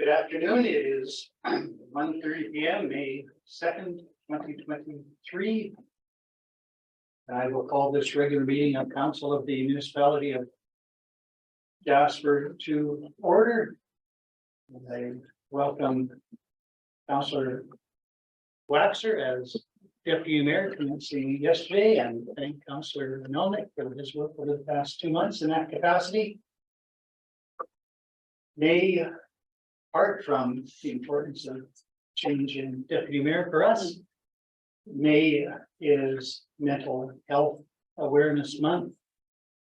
Good afternoon. It is 1:30 p.m. May 2nd, 2023. I will call this regular meeting of Council of the Municipality of Jasper to order. I welcome Councillor Waxer as Deputy Mayor commencing yesterday, and thank Councillor Melnick for his work over the past 2 months in that capacity. May, apart from the importance of change in Deputy Mayor for us, May is Mental Health Awareness Month.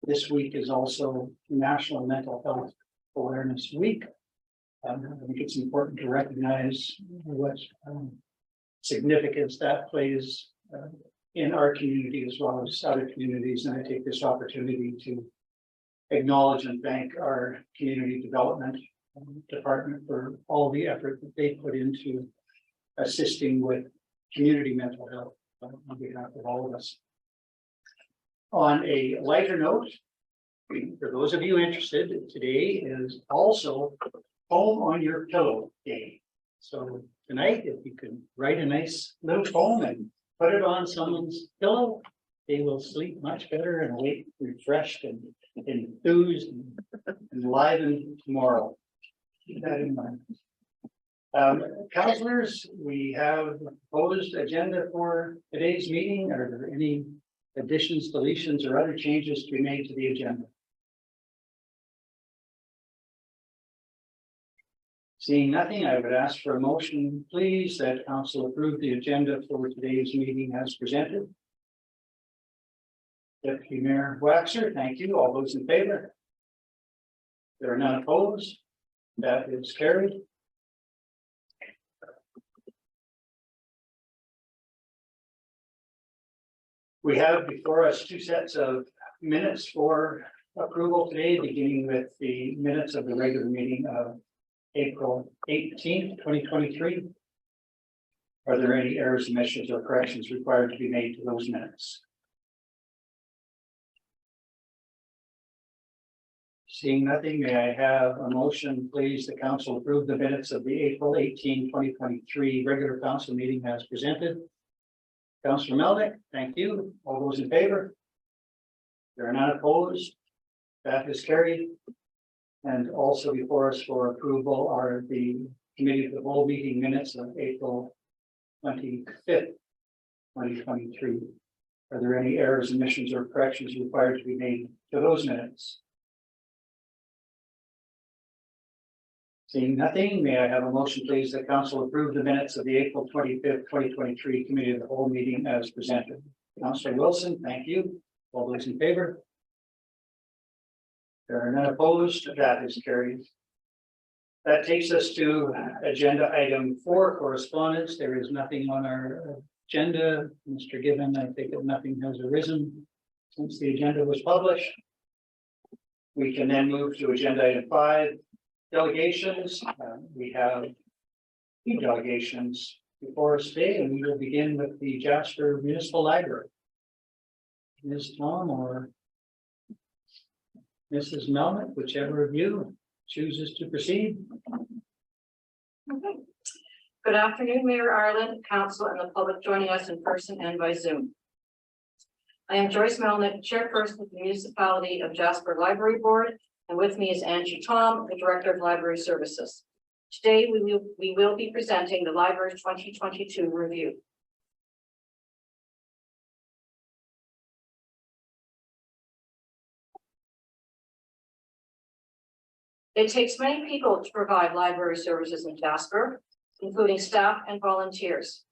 This week is also National Mental Health Awareness Week. I think it's important to recognize what significance that plays in our community as well as other communities. And I take this opportunity to acknowledge and thank our community development department for all the effort that they put into assisting with community mental health on behalf of all of us. On a lighter note, for those of you interested, today is also Poem on Your Pillow Day. So tonight, if you can write a nice little poem and put it on someone's pillow, they will sleep much better and wake refreshed and enthused and enlivened tomorrow. Keep that in mind. Councillors, we have a proposed agenda for today's meeting. Are there any additions, deletions, or other changes to be made to the agenda? Seeing nothing, I would ask for a motion, please, that Council approve the agenda for today's meeting as presented. Deputy Mayor Waxer, thank you. All those in favor? There are none opposed. That is carried. We have before us 2 sets of minutes for approval today, beginning with the minutes of the regular meeting of April 18th, 2023. Are there any errors, omissions, or corrections required to be made to those minutes? Seeing nothing, may I have a motion, please? The council approve the minutes of the April 18, 2023 regular council meeting as presented. Councillor Melnick, thank you. All those in favor? There are none opposed. That is carried. And also before us for approval are the committee of the whole meeting minutes of April 25th, 2023. Are there any errors, omissions, or corrections required to be made to those minutes? Seeing nothing, may I have a motion, please, that council approve the minutes of the April 25th, 2023 committee of the whole meeting as presented. Councillor Wilson, thank you. All those in favor? There are none opposed. That is carried. That takes us to agenda item 4, correspondence. There is nothing on our agenda. Mr. Given, I think that nothing has arisen since the agenda was published. We can then move to agenda item 5. Delegations. We have 2 delegations before us today, and we will begin with the Jasper Municipal Library. Ms. Tom or Mrs. Melnick, whichever of you chooses to proceed. Okay. Good afternoon, Mayor Ireland, Council, and the public joining us in person and by Zoom. I am Joyce Melnick, Chairperson of the Municipality of Jasper Library Board, and with me is Angie Tom, the Director of Library Services. Today, we will be presenting the Library's 2022 review. It takes many people to provide library services in Jasper, including staff and volunteers.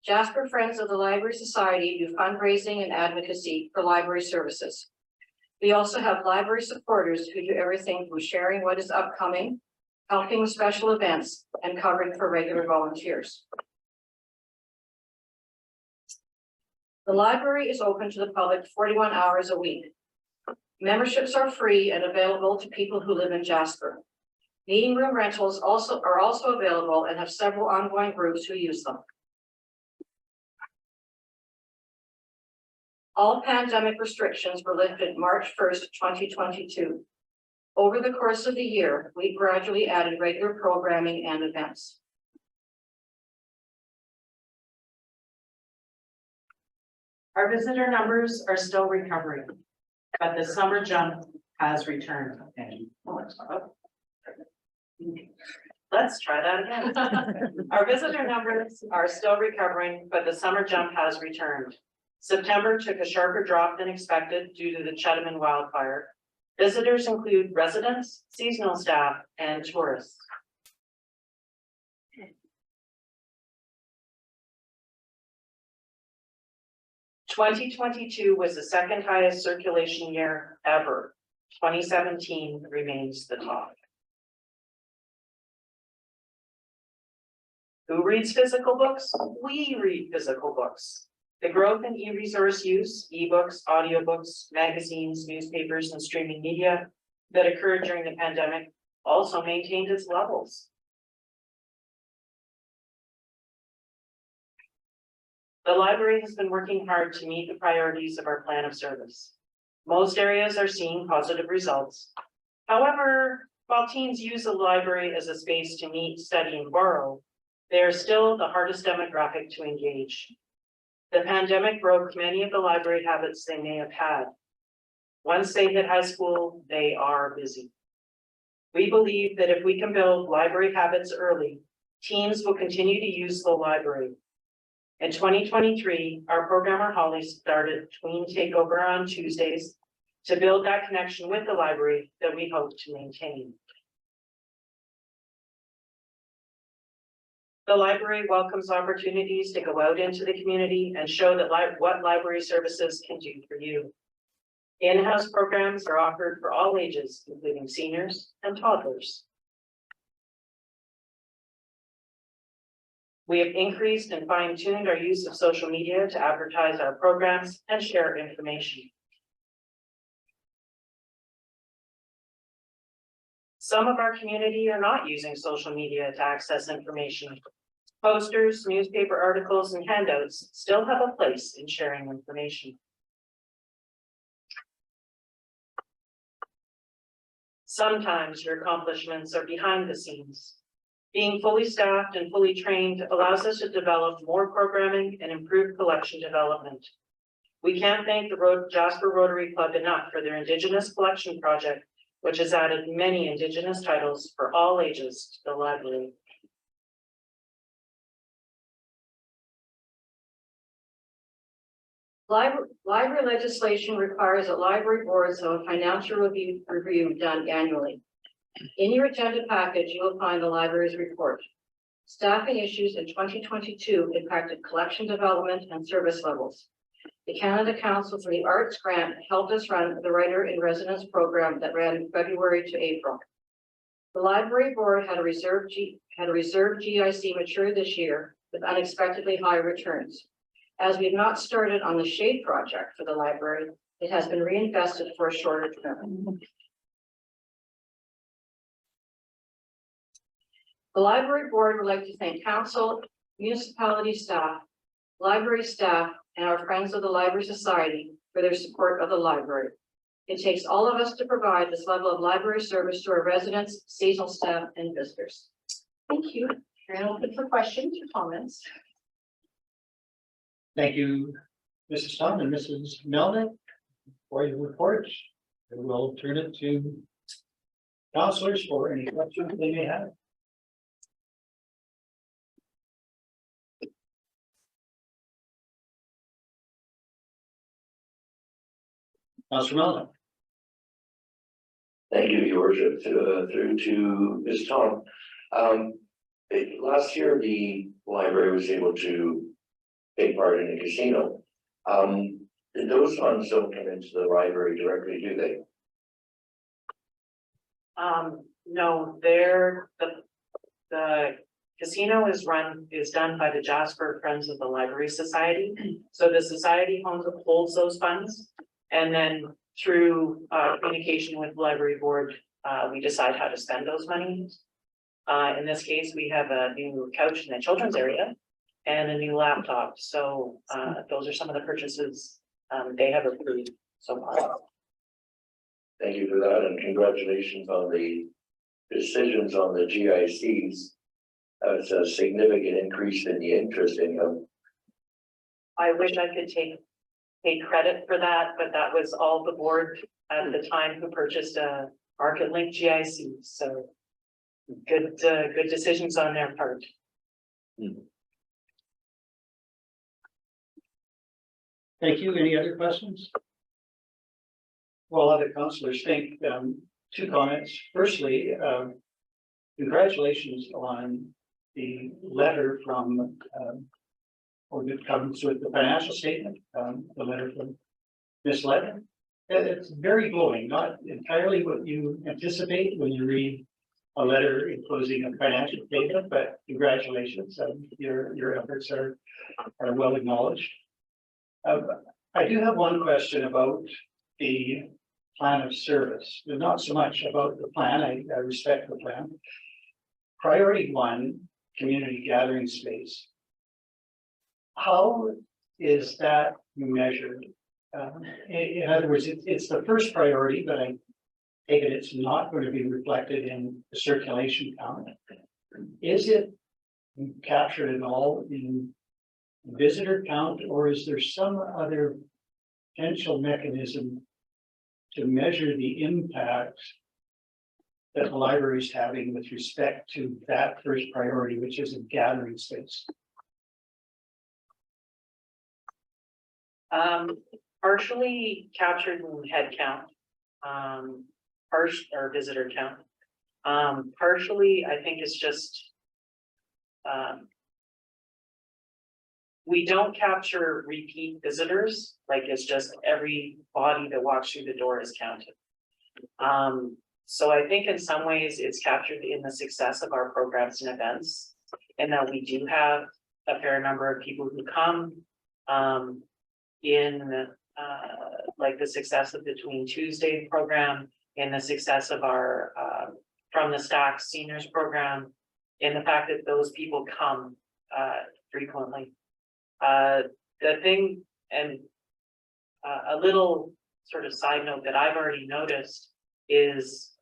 Jasper Friends of the Library Society do fundraising and advocacy for library services. We also have library supporters who do everything from sharing what is upcoming, helping with special events, and covering for regular volunteers. The library is open to the public 41 hours a week. Memberships are free and available to people who live in Jasper. Meeting room rentals are also available and have several ongoing groups who use them. All pandemic restrictions were lifted March 1st, 2022. Over the course of the year, we gradually added regular programming and events. Our visitor numbers are still recovering, but the summer jump has returned. Let's try that again. Our visitor numbers are still recovering, but the summer jump has returned. September took a sharper drop than expected due to the Chetamon wildfire. Visitors include residents, seasonal staff, and tourists. (2022) was the second highest circulation year ever. 2017 remains the top. Who reads physical books? We read physical books. The growth in e-resource use, ebooks, audiobooks, magazines, newspapers, and streaming media that occurred during the pandemic also maintained its levels. The library has been working hard to meet the priorities of our plan of service. Most areas are seeing positive results. However, while teens use the library as a space to meet, study, and borrow, they are still the hardest demographic to engage. The pandemic broke many of the library habits they may have had. Once they hit high school, they are busy. We believe that if we can build library habits early, teens will continue to use the library. In 2023, our programmer Holly started Tween Takeover on Tuesdays to build that connection with the library that we hope to maintain. The library welcomes opportunities to go out into the community and show that what library services can do for you. In-house programs are offered for all ages, including seniors and toddlers. We have increased and fine-tuned our use of social media to advertise our programs and share information. Some of our community are not using social media to access information. Posters, newspaper articles, and handouts still have a place in sharing information. Sometimes your accomplishments are behind the scenes. Being fully staffed and fully trained allows us to develop more programming and improve collection development. We can't thank the Jasper Rotary Club enough for their Indigenous collection project, which has added many Indigenous titles for all ages to the library. Library legislation requires that library boards have a financial review done annually. In your agenda package, you will find the library's report. Staffing issues in 2022 impacted collection development and service levels. The Canada Council for the Arts grant helped us run the Writer in Residence program that ran February to April. The library board had a reserve GIC mature this year with unexpectedly high returns. As we have not started on the Shade project for the library, it has been reinvested for a shorter term. The library board would like to thank council, municipality staff, library staff, and our friends of the Library Society for their support of the library. It takes all of us to provide this level of library service to our residents, seasonal staff, and visitors. Thank you. And open for questions or comments. Thank you, Mrs. Tom and Mrs. Melnick for your report. And we'll turn it to councillors for any questions they may have. Councillor Melnick. Thank you, Your Worship. Through to Ms. Tom. Last year, the library was able to take part in a casino. Those funds don't come into the library directly, do they? No, the casino is done by the Jasper Friends of the Library Society. So the society holds those funds, and then through communication with the library board, we decide how to spend those monies. In this case, we have a new couch in the children's area and a new laptop. So those are some of the purchases they have approved so far. Thank you for that, and congratulations on the decisions on the GICs. That's a significant increase in the interest income. I wish I could take credit for that, but that was all the board at the time who purchased a market link GIC, so good decisions on their part. Thank you. Any other questions? Well, other councillors think, two comments. Firstly, congratulations on the letter from, or that comes with the financial statement, the letter from Ms. Levy. It's very glowing, not entirely what you anticipate when you read a letter enclosing a financial statement, but congratulations. Your efforts are well acknowledged. I do have one question about the plan of service, but not so much about the plan. I respect the plan. Priority 1, community gathering space. How is that measured? In other words, it's the first priority, but I take it it's not going to be reflected in the circulation count. Is it captured at all in visitor count, or is there some other potential mechanism to measure the impact that the library is having with respect to that first priority, which is a gathering space? Partially captured in head count, or visitor count. Partially, I think it's just we don't capture repeat visitors, like it's just every body that walks through the door is counted. So I think in some ways it's captured in the success of our programs and events, and that we do have a fair number of people who come in like the success of the Tween Tuesday program, in the success of our From the Stacks seniors program, in the fact that those people come frequently. The thing, and a little sort of side note that I've already noticed is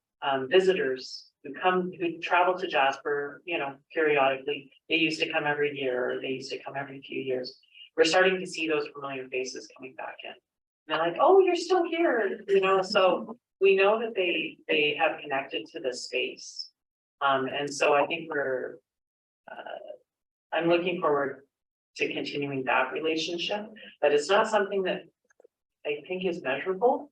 visitors who travel to Jasper, you know, periodically. They used to come every year, or they used to come every few years. We're starting to see those familiar faces coming back in. And they're like, oh, you're still here, you know, so we know that they have connected to this space. And so I think I'm looking forward to continuing that relationship, but it's not something that I think is measurable.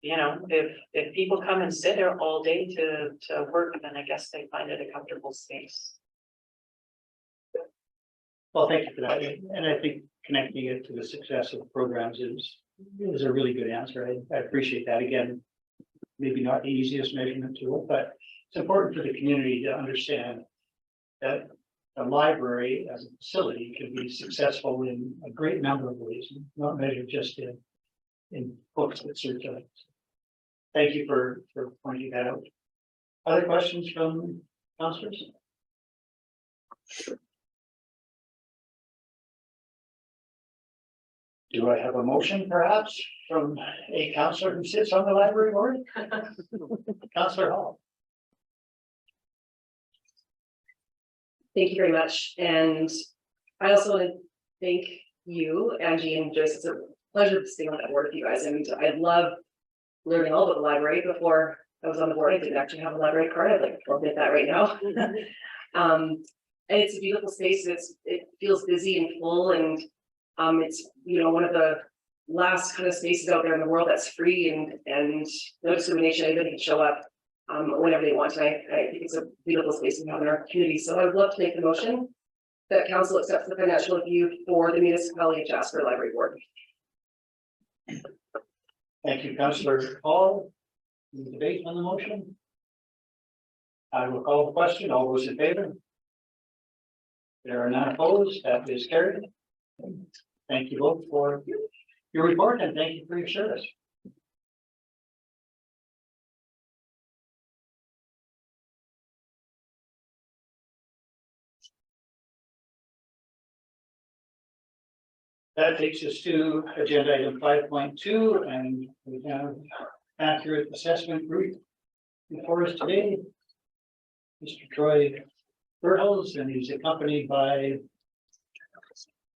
You know, if people come and sit there all day to work, then I guess they find it a comfortable space. Well, thank you for that. And I think connecting it to the success of programs is a really good answer. I appreciate that. Again, maybe not the easiest measurement tool, but it's important for the community to understand that a library as a facility can be successful in a great number of ways, not measured just in books that circulate. Thank you for pointing that out. Other questions from councillors? Do I have a motion perhaps from a councillor who sits on the library board? Councillor Hall. Thank you very much. And I also want to thank you, Angie and Joyce. It's a pleasure to stay on that board with you guys. And I love learning all about the library. Before I was on the board, I didn't actually have a library card. I'd like to admit that right now. And it's a beautiful space. It feels busy and full, and it's, you know, one of the last kind of spaces out there in the world that's free and no discrimination. Anybody can show up whenever they want. And I think it's a beautiful space we have in our community. So I would love to make the motion that council accepts the financial review for the Municipality of Jasper Library Board. Thank you, Councillor Hall. Any debate on the motion? I will call the question. All those in favor? There are none opposed. That is carried. Thank you both for your report, and thank you for your service. That takes us to agenda item 5.2, and we have accurate assessment group before us today. Mr. Troy Bertels, and he's accompanied by.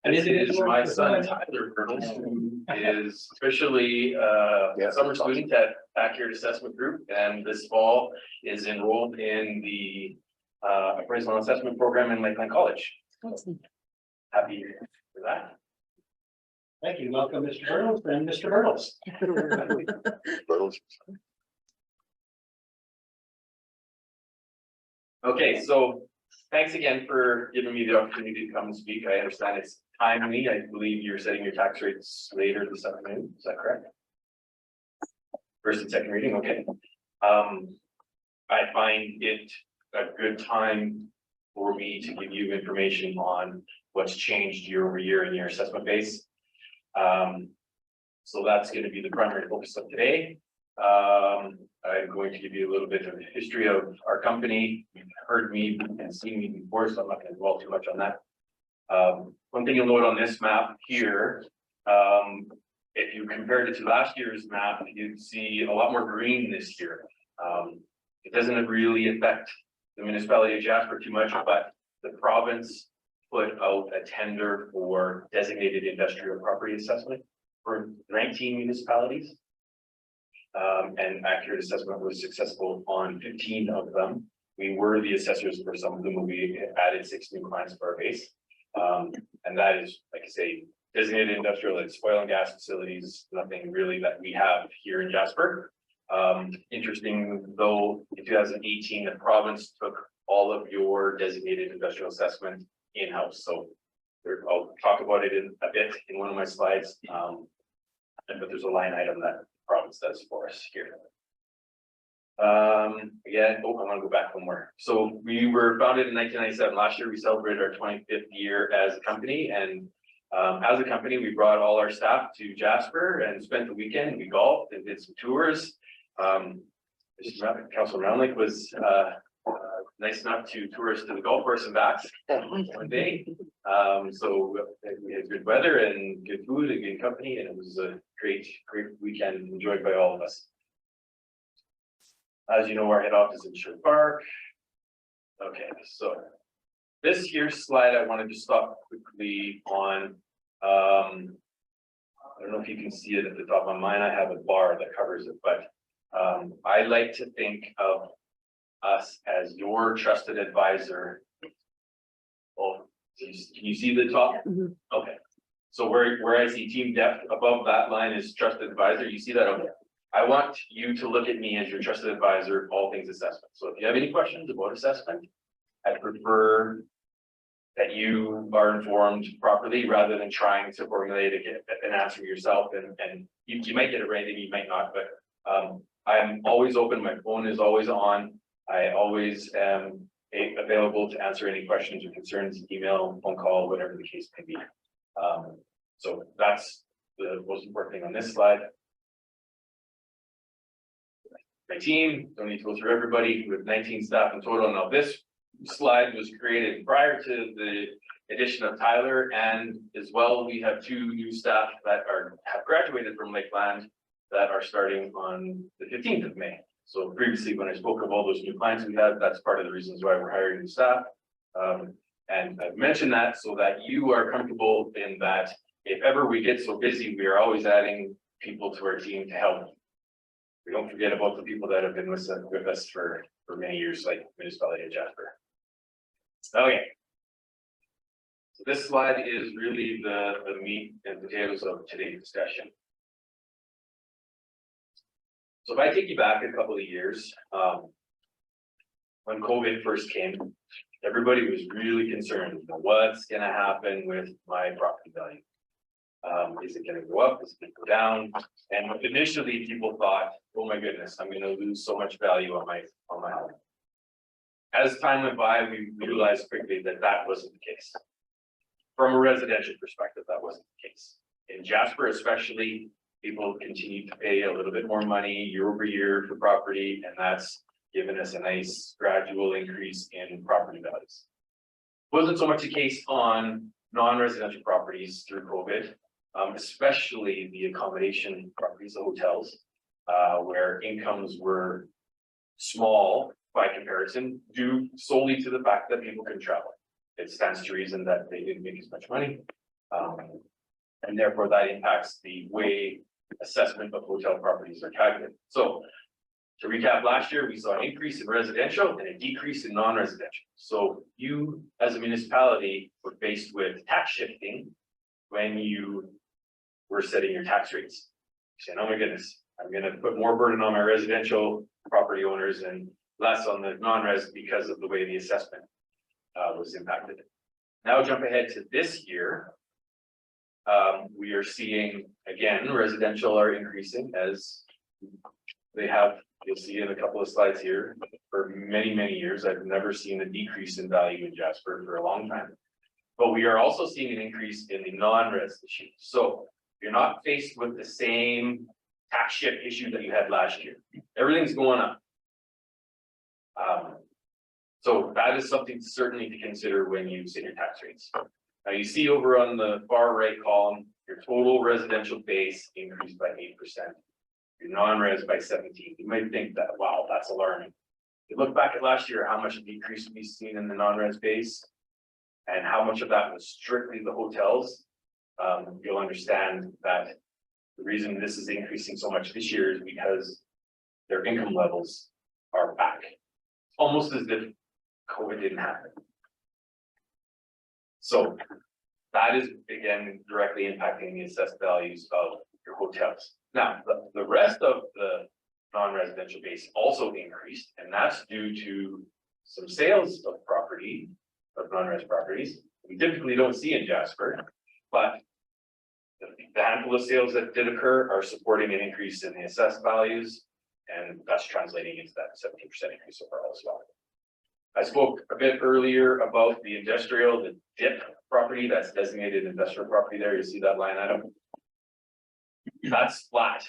This is my son Tyler Bertels, who is officially a summer student at Accurate Assessment Group, and this fall is enrolled in the appraisal and assessment program in Lakeland College. Happy for that. Thank you. Welcome, Mr. Bertels and Mr. Bertels. Okay, so thanks again for giving me the opportunity to come and speak. I understand it's timely. I believe you're setting your tax rates later this afternoon. Is that correct? First and second reading, okay. I find it a good time for me to give you information on what's changed year over year in your assessment base. So that's going to be the primary focus of today. I'm going to give you a little bit of a history of our company. You've heard me and seen me before, so I'm not going to dwell too much on that. One thing you'll note on this map here, if you compared it to last year's map, you'd see a lot more green this year. It doesn't really affect the municipality of Jasper too much, but the province put out a tender for designated industrial property assessment for 19 municipalities. And accurate assessment was successful on 15 of them. We were the assessors for some of them, and we added 6 new clients for our base. And that is, like I say, designated industrial, it's oil and gas facilities, nothing really that we have here in Jasper. Interesting though, in 2018, the province took all of your designated industrial assessment in-house. So I'll talk about it in a bit in one of my slides. But there's a line item that the province does for us here. Again, I want to go back one more. So we were founded in 1997. Last year, we celebrated our 25th year as a company. And as a company, we brought all our staff to Jasper and spent the weekend. We golfed and did some tours. Councillor Roundlake was nice enough to tour us to the golf course and back one day. So we had good weather and good food and good company, and it was a great weekend enjoyed by all of us. As you know, our head office is in Sherwood Park. Okay, so this here's slide I wanted to stop quickly on. I don't know if you can see it at the top of mine. I have a bar that covers it, but I like to think of us as your trusted advisor. Oh, can you see the top? Okay. So where I see team depth above that line is trusted advisor. You see that? Okay. I want you to look at me as your trusted advisor, all things assessment. So if you have any questions about assessment, I prefer that you are informed properly rather than trying to formulate an answer yourself. And you might get it right and you might not, but I'm always open. My phone is always on. I always am available to answer any questions or concerns, email, phone call, whatever the case may be. So that's the most important thing on this slide. My team, don't need to go through everybody, with 19 staff in total. Now this slide was created prior to the addition of Tyler, and as well, we have 2 new staff that have graduated from Lakeland that are starting on the 15th of May. So previously, when I spoke of all those new clients we had, that's part of the reasons why we're hiring new staff. And I've mentioned that so that you are comfortable in that if ever we get so busy, we are always adding people to our team to help. We don't forget about the people that have been with us for many years, like Municipality of Jasper. Okay. So this slide is really the meat and potatoes of today's discussion. So if I take you back a couple of years, when COVID first came, everybody was really concerned about what's going to happen with my property value. Is it going to go up? Is it going to go down? And initially people thought, oh my goodness, I'm going to lose so much value on my home. As time went by, we realized quickly that that wasn't the case. From a residential perspective, that wasn't the case. In Jasper especially, people continue to pay a little bit more money year over year for property, and that's given us a nice gradual increase in property values. Wasn't so much the case on non-residential properties through COVID, especially the accommodation properties, the hotels. where incomes were small by comparison, due solely to the fact that people can travel. It stands to reason that they didn't make as much money. And therefore that impacts the way assessment of hotel properties are calculated. So to recap, last year, we saw an increase in residential and a decrease in non-residential. So you, as a municipality, were faced with tax shifting when you were setting your tax rates. You're saying, oh my goodness, I'm gonna put more burden on my residential property owners and less on the non-res because of the way the assessment was impacted. Now jump ahead to this year. We are seeing, again, residential are increasing as they have, you'll see in a couple of slides here, for many, many years. I've never seen a decrease in value in Jasper for a long time. But we are also seeing an increase in the non-res issue. So you're not faced with the same tax shift issue that you had last year. Everything's going up. So that is something certainly to consider when you set your tax rates. Now you see over on the far right column, your total residential base increased by 8%, your non-res by 17%. You might think that, wow, that's alarming. You look back at last year, how much decrease we've seen in the non-res base and how much of that was strictly the hotels. You'll understand that the reason this is increasing so much this year is because their income levels are back. Almost as if COVID didn't happen. So that is, again, directly impacting the assessed values of your hotels. Now, the rest of the non-residential base also increased, and that's due to some sales of property, of non-res properties. We typically don't see in Jasper, but the handful of sales that did occur are supporting an increase in the assessed values, and that's translating into that 17% increase overall as well. I spoke a bit earlier about the industrial, the DIP property, that's designated industrial property there. You see that line item? That's flat.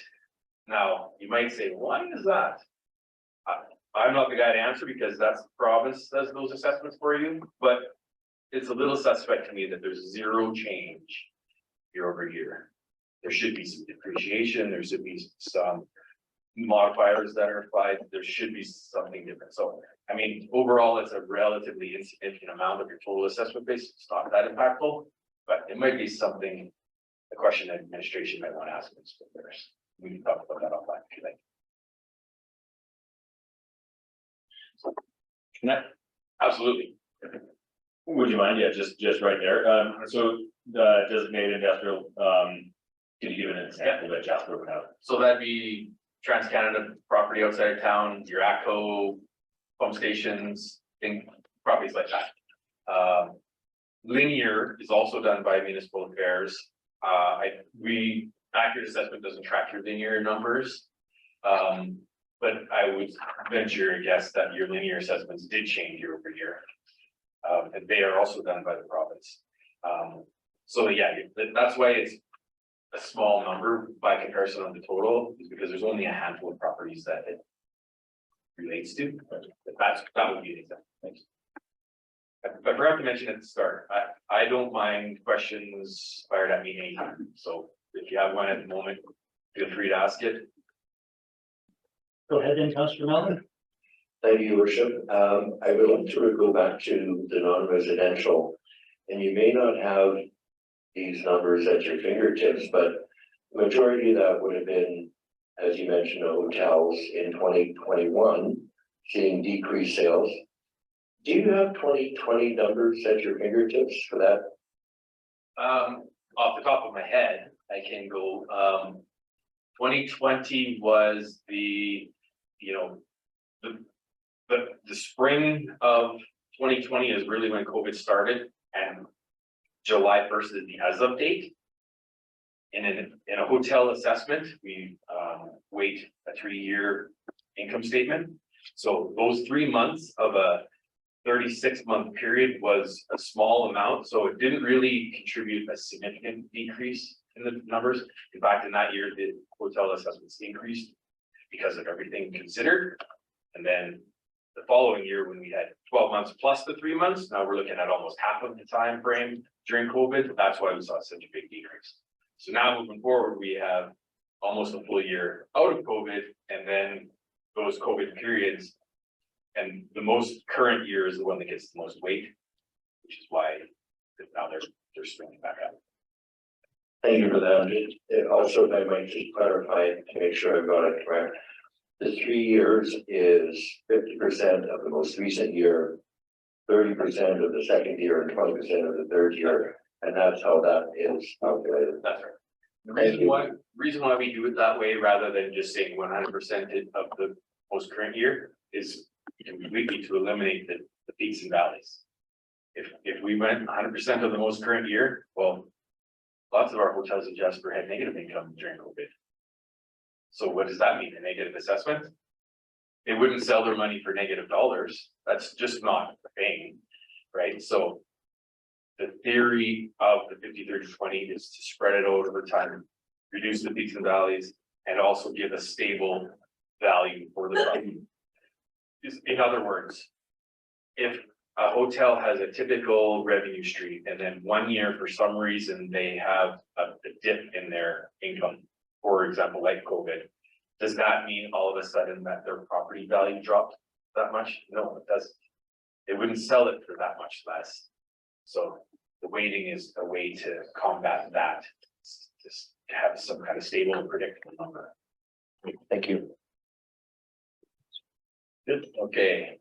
Now, you might say, why is that? I'm not the guy to answer because that's the province does those assessments for you, but it's a little suspect to me that there's zero change year over year. There should be some depreciation, there should be some modifiers that are applied, there should be something different. So, I mean, overall, it's a relatively insignificant amount of your total assessment base. It's not that impactful, but it might be something, a question that administration might want to ask theirs. We can talk about that offline if you like. Can I, Absolutely. would you mind? Yeah, just right there. So the designated industrial, can you give an example that Jasper would have? So that'd be Trans-Canada property outside of town, your ACO, pump stations, properties like that. Linear is also done by Municipal Affairs. Accurate assessment doesn't track your linear numbers. But I would venture a guess that your linear assessments did change year over year. And they are also done by the province. So yeah, that's why it's a small number by comparison of the total, is because there's only a handful of properties that it relates to. That would be an example. Thanks. I forgot to mention at the start, I don't mind questions fired at me anytime. So if you have one at the moment, feel free to ask it. Go ahead then, Councillor Melvin. Thank you, Your Worship. I would like to go back to the non-residential, and you may not have these numbers at your fingertips, but the majority of that would have been, as you mentioned, the hotels in 2021, seeing decreased sales. Do you have 2020 numbers at your fingertips for that? Off the top of my head, I can go, 2020 was the spring of 2020 is really when COVID started, and July 1st is the as of date. In a hotel assessment, we weight a 3-year income statement. So those 3 months of a 36-month period was a small amount, so it didn't really contribute a significant decrease in the numbers. In fact, in that year, the hotel assessments increased because of everything considered. And then the following year, when we had 12 months plus the 3 months, now we're looking at almost half of the time frame during COVID. That's why we saw such a big decrease. So now moving forward, we have almost a full year out of COVID, and then those COVID periods. And the most current year is the one that gets the most weight, which is why now they're swinging back up. Thank you for that. Also, if I might just clarify to make sure I've got it correct. The 3 years is 50% of the most recent year, 30% of the second year, and 20% of the third year. And that's how that is calculated. That's right. The Thank you. reason why we do it that way rather than just saying 100% of the most current year is completely to eliminate the peaks and valleys. If we went 100% of the most current year, well, lots of our hotels in Jasper had negative income during COVID. So what does that mean? A negative assessment? They wouldn't sell their money for negative dollars. That's just not a thing, right? So the theory of the 50-30-20 is to spread it out over time, reduce the peaks and valleys, and also give a stable value for the property. In other words, if a hotel has a typical revenue stream and then 1 year for some reason they have a dip in their income, for example, like COVID, does that mean all of a sudden that their property value dropped that much? No, it doesn't. They wouldn't sell it for that much less. So the weighting is a way to combat that, just to have some kind of stable and predictable number. Thank you. Good, okay.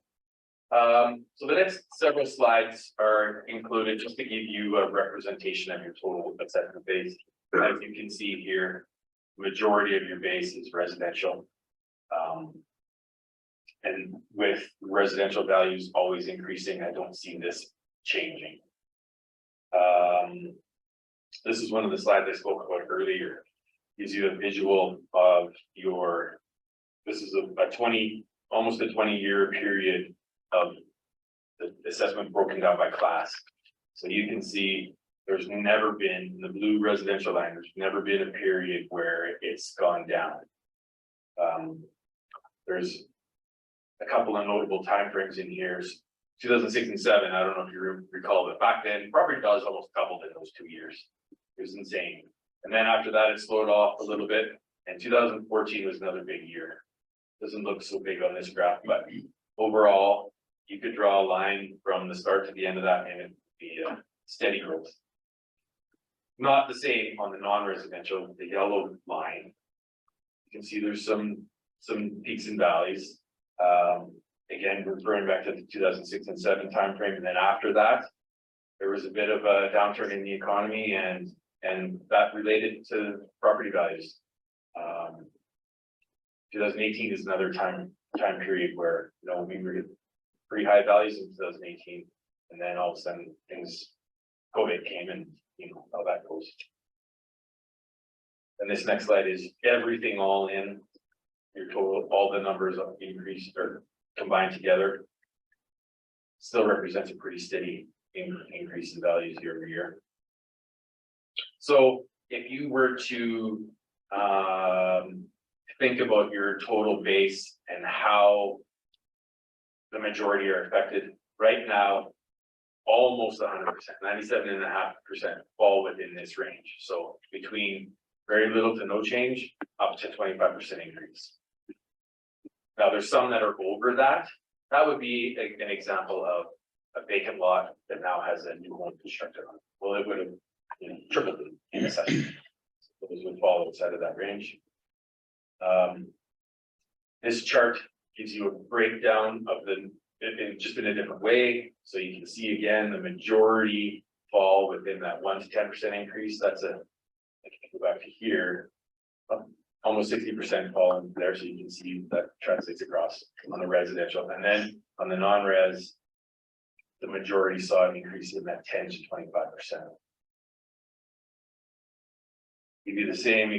So the next several slides are included just to give you a representation of your total assessment base. As you can see here, majority of your base is residential. And with residential values always increasing, I don't see this changing. This is one of the slides I spoke about earlier. Gives you a visual of your, this is almost a 20-year period of the assessment broken down by class. So you can see there's never been, in the blue residential line, there's never been a period where it's gone down. There's a couple of notable timeframes in here. 2006 and 7, I don't know if you recall, but back then property values almost doubled in those 2 years. It was insane. And then after that, it slowed off a little bit. And 2014 was another big year. Doesn't look so big on this graph, but overall, you could draw a line from the start to the end of that and it'd be a steady growth. Not the same on the non-residential, the yellow line. You can see there's some peaks and valleys. Again, referring back to the 2006 and 7 timeframe, and then after that, there was a bit of a downturn in the economy, and that related to property values. 2018 is another time period where we were at pretty high values in 2018, and then all of a sudden COVID came, and how that goes. And this next slide is everything all in your total, all the numbers increased or combined together. Still represents a pretty steady increase in values year over year. So if you were to think about your total base and how the majority are affected, right now, almost 100%, 97.5% fall within this range. So between very little to no change, up to 25% increase. Now there's some that are over that. That would be an example of a vacant lot that now has a new home constructed on it. Well, it would have tripled in assessment. So those would fall outside of that range. This chart gives you a breakdown of just in a different way. So you can see again, the majority fall within that 1 to 10% increase. That's I can go back to here. Almost 60% fall in there, so you can see that translates across on the residential. And then on the non-res, the majority saw an increase in that 10 to 25%. Give you the same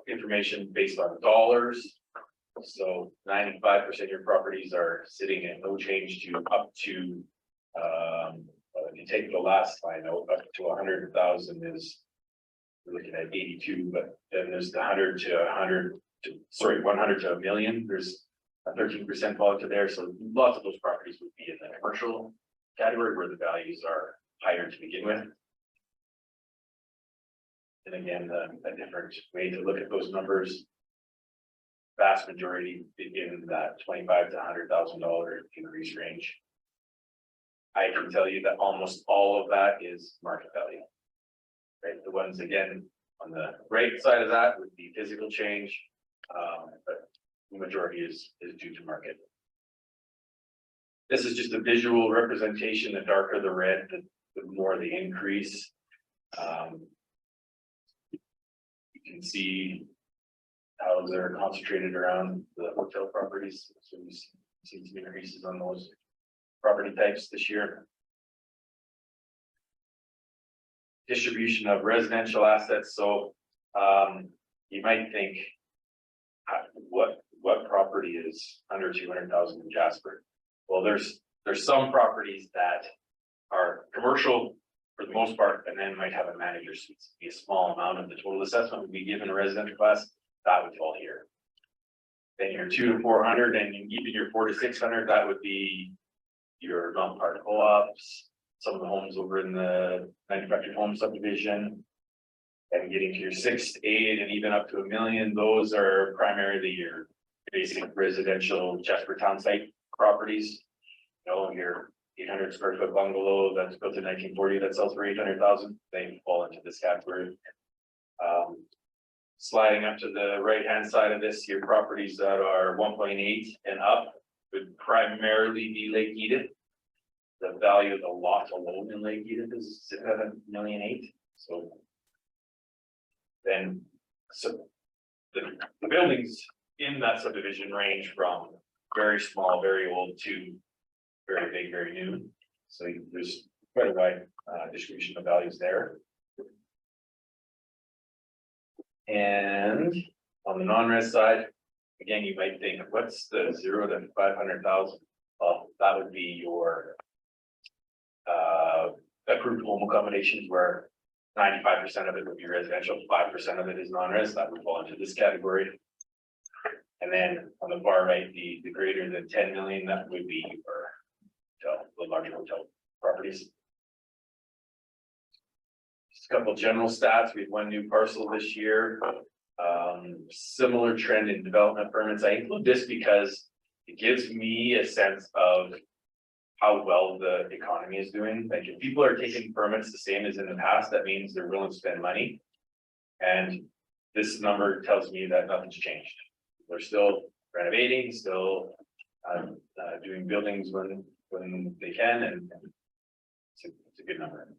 information based on dollars. So 95% of your properties are sitting at no change to up to, if you take the last line out, up to 100,000 is, we're looking at 82, but then there's the 100 to 100 to a million. There's a 13% fall to there. So lots of those properties would be in the commercial category where the values are higher to begin with. And again, a different way to look at those numbers. Vast majority in that $25,000 to $100,000 increase range. I can tell you that almost all of that is market value. Right, the ones again, on the right side of that would be physical change, but the majority is due to market. This is just a visual representation. The darker the red, the more the increase. You can see how they're concentrated around the hotel properties. So we've seen some increases on those property types this year. Distribution of residential assets. So you might think, what property is under 200,000 in Jasper? Well, there's some properties that are commercial for the most part, and then might have a manager suite. Be a small amount of the total assessment would be given a residential class, that would fall here. Then your 200 to 400, and even your 400 to 600, that would be your non-part co-ops, some of the homes over in the manufactured home subdivision. And getting to your 6 to 8 and even up to $1 million, those are primarily your basic residential Jasper town site properties. You know, your 800 square foot bungalow that's built in 1940 that sells for 800,000, they fall into this category. Sliding up to the right hand side of this, your properties that are 1.8 and up would primarily be Lake Edith. The value of the lot alone in Lake Edith is $7.8 million. So then, so the buildings in that subdivision range from very small, very old to very big, very new. So there's quite a wide distribution of values there. And on the non-res side, again, you might think, what's the 0 to 500,000? Well, that would be your approved home accommodations, where 95% of it would be residential, 5% of it is non-res. That would fall into this category. And then on the far right, the greater than 10 million, that would be your the larger hotel properties. Just a couple general stats. We had 1 new parcel this year. Similar trend in development permits. I include this because it gives me a sense of how well the economy is doing. Like, if people are taking permits the same as in the past, that means they're willing to spend money. And this number tells me that nothing's changed. They're still renovating, still doing buildings when they can, and it's a good number.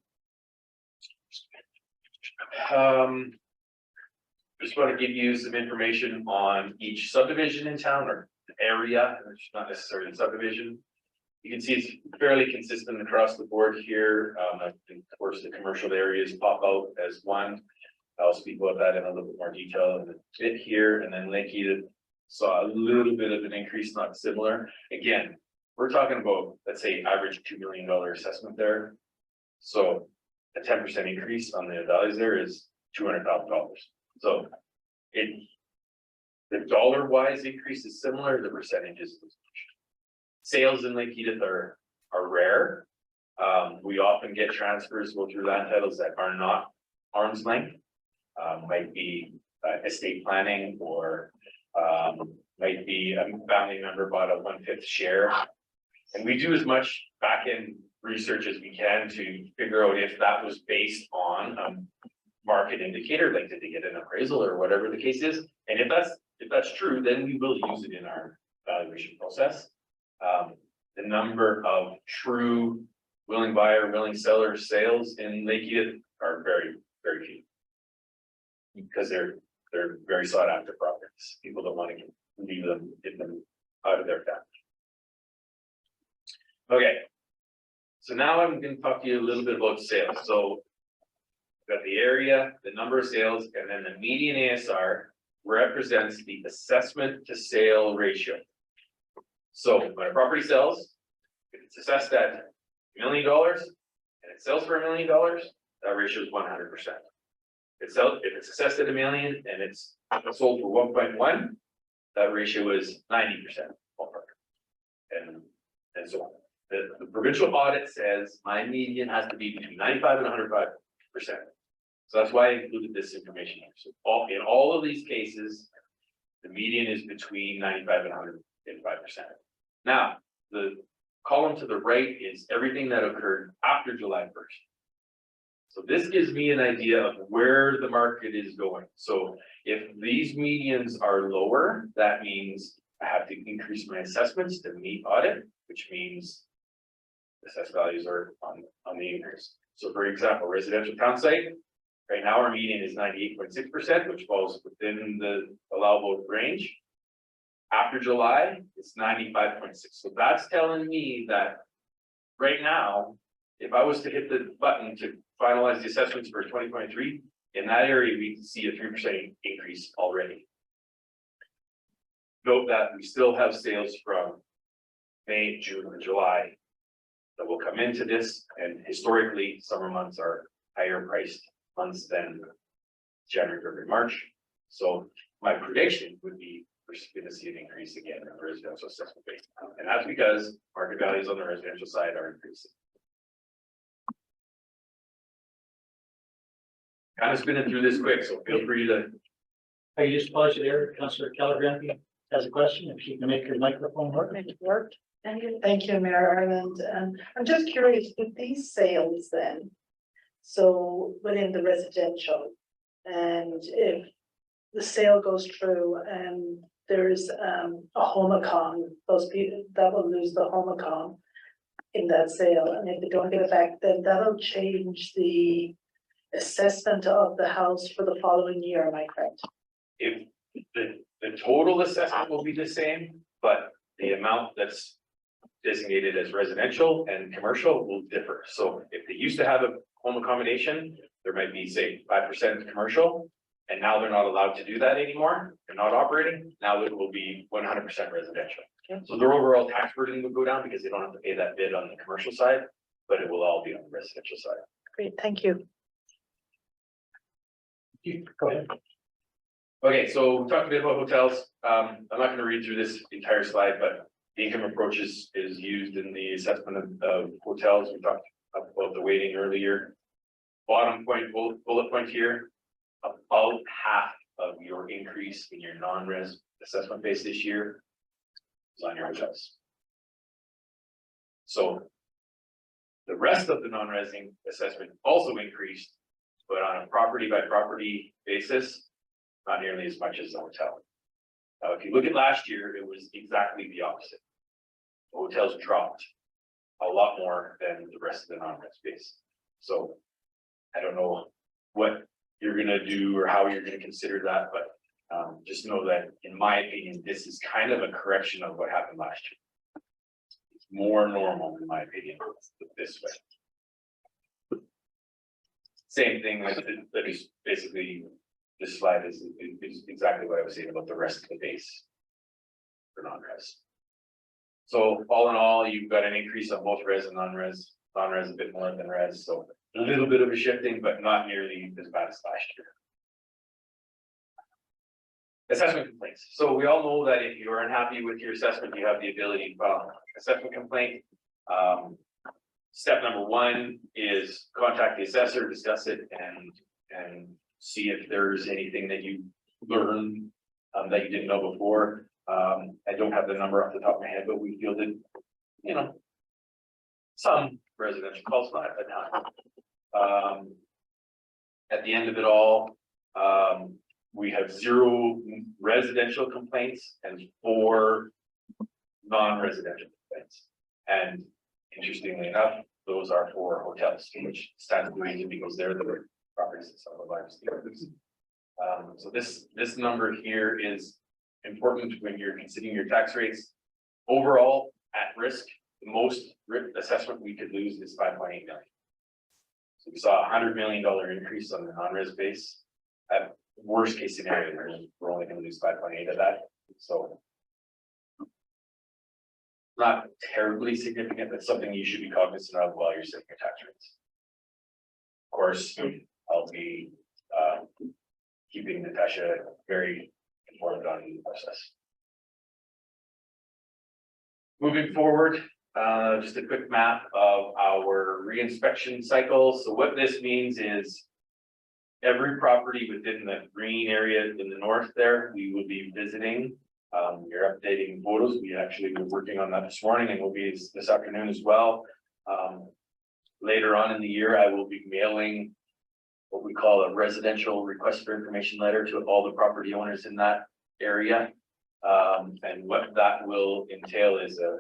Just want to give you some information on each subdivision in town, or area, which is not necessarily a subdivision. You can see it's fairly consistent across the board here. Of course, the commercial areas pop out as one. I'll speak about that in a little bit more detail in a bit here. And then Lake Edith saw a little bit of an increase, not similar. Again, we're talking about, let's say, average $2 million assessment there. So a 10% increase on the values there is $200,000. So the dollar-wise increase is similar, the percentages. Sales in Lake Edith are rare. We often get transfers go through land titles that are not arm's length. Might be estate planning, or might be a family member bought a 1/5 share. And we do as much back-end research as we can to figure out if that was based on a market indicator, like did they get an appraisal or whatever the case is. And if that's true, then we will use it in our valuation process. The number of true willing buyer, willing seller sales in Lake Edith are very, very few, because they're very sought after properties. People don't want to leave them, get them out of their family. Okay, so now I'm going to talk to you a little bit about sales. So we've got the area, the number of sales, and then the median ASR represents the assessment to sale ratio. So when a property sells, if it's assessed at $1 million and it sells for $1 million, that ratio is 100%. If it's assessed at $1 million and it's sold for 1.1, that ratio is 90% ballpark, and so on. The provincial audit says my median has to be between 95 and 105%. So that's why I included this information here. So in all of these cases, the median is between 95 and 105%. Now, the column to the right is everything that occurred after July 1st. So this gives me an idea of where the market is going. So if these medians are lower, that means I have to increase my assessments to meet audit, which means assessed values are on the increase. So for example, residential town site, right now our median is 98.6%, which falls within the allowable range. After July, it's 95.6. So that's telling me that right now, if I was to hit the button to finalize the assessments for 2023, in that area, we can see a 3% increase already. Note that we still have sales from May, June, and July that will come into this, and historically, summer months are higher priced months than January, February, March. So my prediction would be we're going to see an increase again in the residential assessment base, and that's because market values on the residential side are increasing. Kind of spinning through this quick, so feel free to. I just pause you there, Councillor Keller has a question, if she can make her microphone work. Make it work. Thank you, Mayor Ireland. I'm just curious with these sales then. So within the residential, and if the sale goes through and there's a homocon, those people that will lose the homocon in that sale, and if they don't get it back, then that'll change the assessment of the house for the following year, am I correct? If the total assessment will be the same, but the amount that's designated as residential and commercial will differ. So if they used to have a home accommodation, there might be, say, 5% commercial, and now they're not allowed to do that anymore. They're not operating. Now it will be 100% residential. Okay. So their overall tax burden will go down because they don't have to pay that bid on the commercial side, but it will all be on the residential side. Great, thank you. Go ahead. Okay, so we talked a bit about hotels. I'm not going to read through this entire slide, but the income approach is used in the assessment of hotels. We talked about the weighting earlier. Bottom point, bullet point here, about half of your increase in your non-res assessment base this year is on your hotels. So the rest of the non-resing assessment also increased, but on a property by property basis, not nearly as much as the hotel. Now, if you look at last year, it was exactly the opposite. The hotels dropped a lot more than the rest of the non-res space. So I don't know what you're gonna do or how you're gonna consider that, but just know that in my opinion, this is kind of a correction of what happened last year. It's more normal in my opinion, this way. Same thing, like that is basically, this slide is exactly what I was saying about the rest of the base for non-res. So all in all, you've got an increase on both res and non-res a bit more than res, so a little bit of a shifting, but not nearly as bad as last year. Assessment complaints. So we all know that if you are unhappy with your assessment, you have the ability to file an assessment complaint. Step number one is contact the assessor, discuss it, and see if there's anything that you learned that you didn't know before. I don't have the number off the top of my head, but we fielded, you know, some residential calls, not a ton. At the end of it all, we have 0 residential complaints and 4 non-residential complaints. And interestingly enough, those are for hotels, which stands to reason because they're the properties that some of our standards. So this number here is important when you're considering your tax rates. Overall, at risk, the most assessment we could lose is 5.8 million. So we saw $100 million increase on the non-res base. At worst case scenario, we're only going to lose 5.8 of that. So not terribly significant, but something you should be cognizant of while you're setting your tax rates. Of course, I'll be keeping Natasha very informed on the process. Moving forward, just a quick map of our reinspection cycle. So what this means is every property within the green area in the north there, we will be visiting. We're updating photos. We actually were working on that this morning and will be this afternoon as well. Later on in the year, I will be mailing what we call a residential request for information letter to all the property owners in that area. And what that will entail is a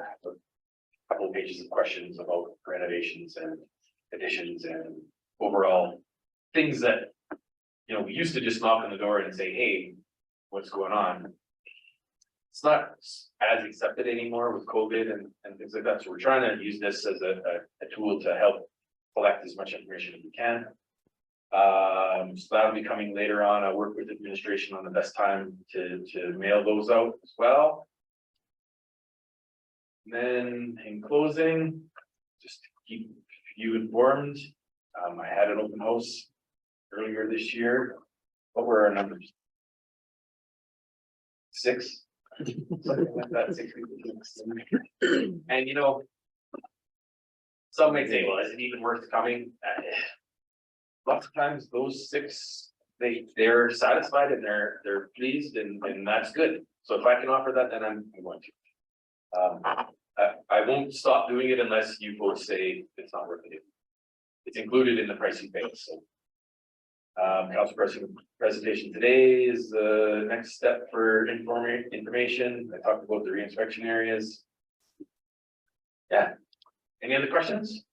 couple of pages of questions about renovations and additions and overall things that, you know, we used to just knock on the door and say, hey, what's going on? It's not as accepted anymore with COVID and things like that. So we're trying to use this as a tool to help collect as much information as we can. So that'll be coming later on. I'll work with administration on the best time to mail those out as well. And then in closing, just to keep you informed, I had an open house earlier this year. What were our numbers? 6? Something like that, 6. And you know, some may say, well, is it even worth coming? Lots of times those 6, they're satisfied and they're pleased and that's good. So if I can offer that, then I'm going to. I won't stop doing it unless you folks say it's not worth it. It's included in the price you pay. So council presentation today is the next step for information. I talked about the reinspection areas. Yeah. Any other questions?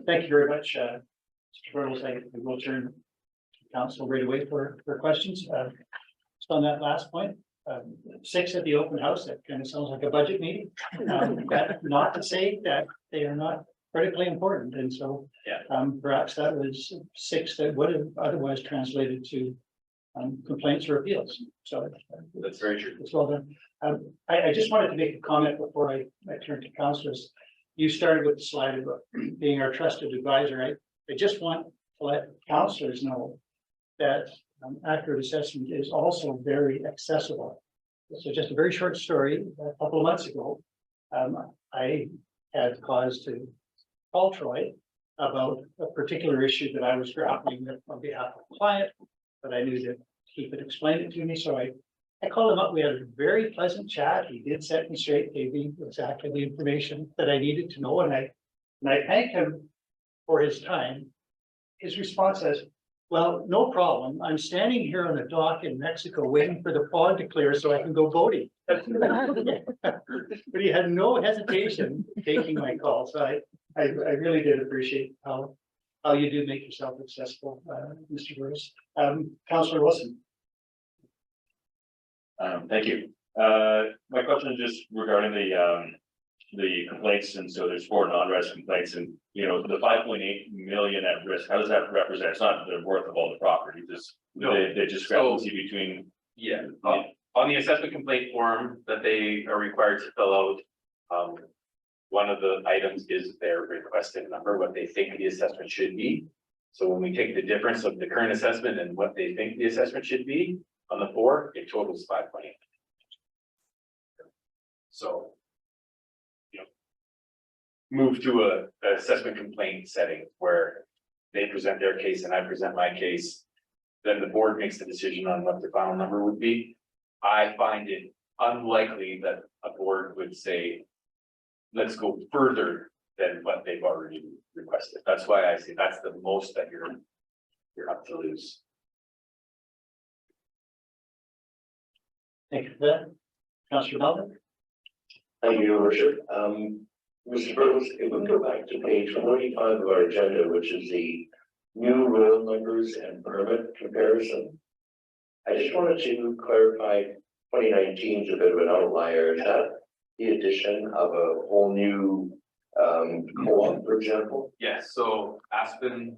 Thank you very much, Mr. Burles. I will turn to council right away for questions. Just on that last point, 6 at the open house, that kind of sounds like a budget meeting. That not to say that they are not critically important, and so perhaps that was 6 that would have otherwise translated to complaints or appeals. So that's very true. it's well done. I just wanted to make a comment before I turn to councillors. You started with the slide about being our trusted advisor. I just want to let councillors know that accurate assessment is also very accessible. So just a very short story. A couple of months ago, I had cause to call Troy about a particular issue that I was grappling with on behalf of a client, but I knew that he could explain it to me. So I called him up. We had a very pleasant chat. He did set me straight, gave me exactly the information that I needed to know. And I thanked him for his time. His response says, well, no problem. I'm standing here on the dock in Mexico waiting for the fog to clear so I can go boating. But he had no hesitation taking my call. So I really did appreciate how you do make yourself accessible, Mr. Bruce. Councillor Wilson. Thank you. My question is just regarding the complaints, and so there's 4 non-res complaints, and you know, the 5.8 million at risk, how does that represent? It's not the worth of all the property, just the discrepancy between. Yeah, on the assessment complaint form that they are required to fill out, one of the items is their requested number, what they think the assessment should be. So when we take the difference of the current assessment and what they think the assessment should be on the 4, it totals 5.8. So, you know, move to a assessment complaint setting where they present their case and I present my case. Then the board makes the decision on what the final number would be. I find it unlikely that a board would say, let's go further than what they've already requested. That's why I say that's the most that you're up to lose. Thank you for that. Councillor Melvin. Thank you, Your Worship. Mr. Burles, if we go back to page 45 of our agenda, which is the new roll numbers and permit comparison. I just wanted to clarify 2019 is a bit of an outlier. Is that the addition of a whole new co-op, for example? Yes, so Aspen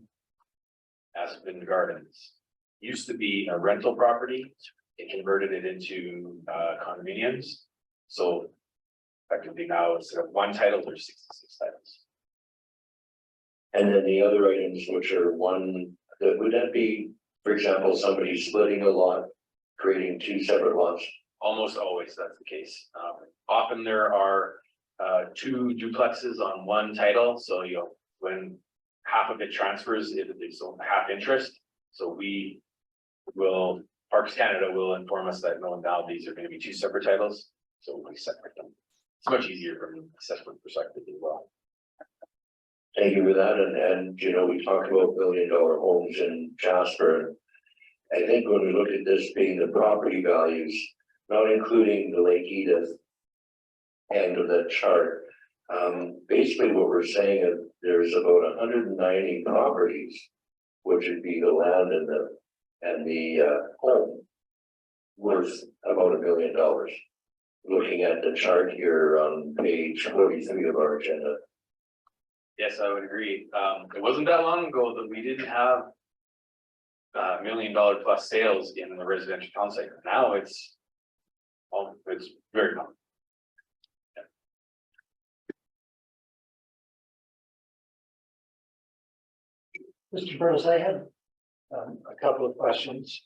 Gardens used to be a rental property. It converted it into condominiums. So effectively now instead of 1 title, there's 66 titles. And then the other items, which are would that be, for example, somebody splitting a lot, creating 2 separate lots? Almost always that's the case. Often there are 2 duplexes on 1 title. So, you know, when half of it transfers, it's half interest, so we will, Parks Canada will inform us that no, now these are gonna be two separate titles, so we separate them. It's much easier from an assessment perspective as well. Thank you for that, and you know, we talked about $1 million homes in Jasper. I think when we look at this being the property values, not including the Lake Edith end of that chart, basically what we're saying is there's about 190 properties, which would be the land and the home, worth about $1 million. Looking at the chart here on page 43 of our agenda. Yes, I would agree. It wasn't that long ago that we didn't have $1 million plus sales in the residential town sector. Now it's very common. Mr. Burrows, I have a couple of questions.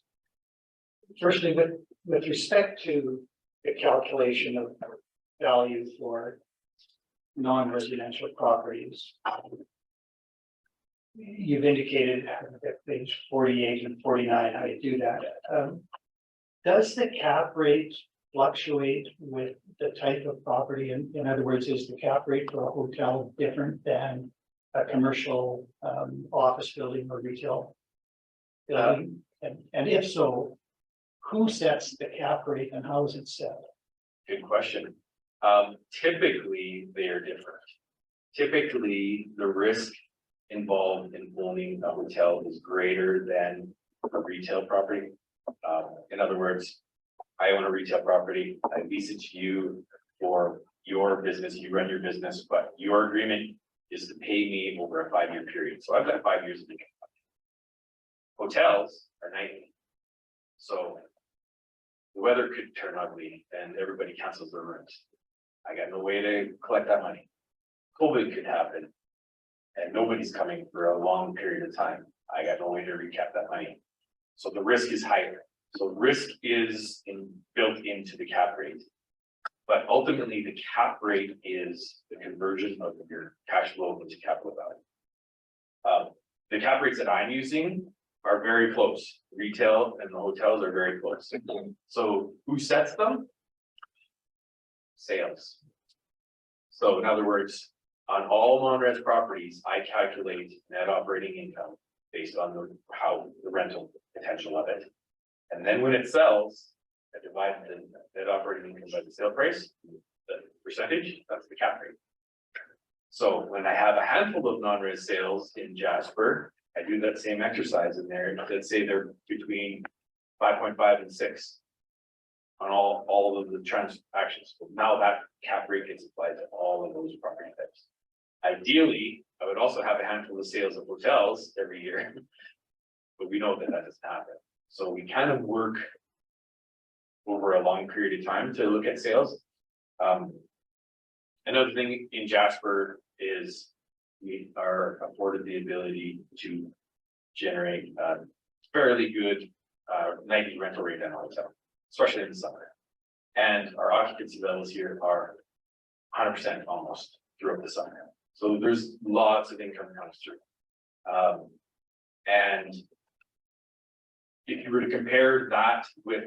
Firstly, with respect to the calculation of value for non-residential properties, you've indicated at page 48 and 49 how you do that. Does the cap rate fluctuate with the type of property? In other words, is the cap rate for a hotel different than a commercial office building or retail building? And if so, who sets the cap rate and how is it set? Good question. Typically, they are different. Typically, the risk involved in owning a hotel is greater than a retail property. In other words, I own a retail property, I lease it to you for your business, you run your business, but your agreement is to pay me over a 5-year period. So I've got 5 years of income. Hotels are nightly. So the weather could turn ugly and everybody cancels their rooms. I got no way to collect that money. COVID could happen and nobody's coming for a long period of time. I got no way to recap that money. So the risk is higher. So risk is built into the cap rate. But ultimately the cap rate is the conversion of your cash flow into capital value. The cap rates that I'm using are very close. Retail and the hotels are very close. So who sets them? Sales. So in other words, on all non-res properties, I calculate net operating income based on the rental potential of it. And then when it sells, I divide the net operating income by the sale price, the percentage, that's the cap rate. So when I have a handful of non-res sales in Jasper, I do that same exercise in there. Let's say they're between 5.5 and 6 on all of the transactions. So now that cap rate gets applied to all of those property types. Ideally, I would also have a handful of sales of hotels every year, but we know that doesn't happen. So we kind of work over a long period of time to look at sales. Another thing in Jasper is we are afforded the ability to generate fairly good nightly rental rate in a hotel, especially in the summer. And our occupancy levels here are 100% almost throughout the summer. So there's lots of income comes through. And if you were to compare that with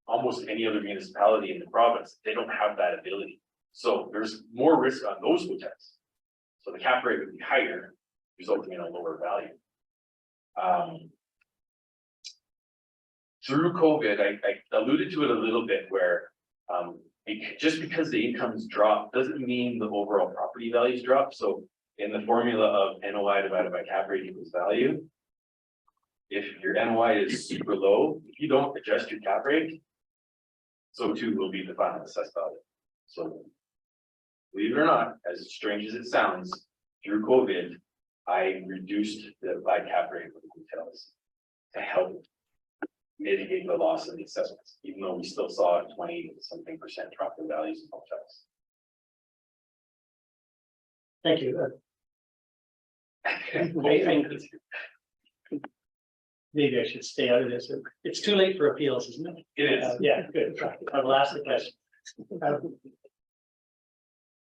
almost any other municipality in the province, they don't have that ability. So there's more risk on those hotels. So the cap rate would be higher, resulting in a lower value. Through COVID, I alluded to it a little bit where just because the incomes drop doesn't mean the overall property values drop. So in the formula of NOI divided by cap rate equals value, if your NOI is super low, if you don't adjust your cap rate, so too will be the final assessed value. So believe it or not, as strange as it sounds, through COVID, I reduced the applied cap rate for the hotels to help mitigate the loss of the assessments, even though we still saw a 20-something% drop in values in hotels. Thank you. Maybe I should stay out of this. It's too late for appeals, isn't it? It is. Yeah, good. I will ask the question.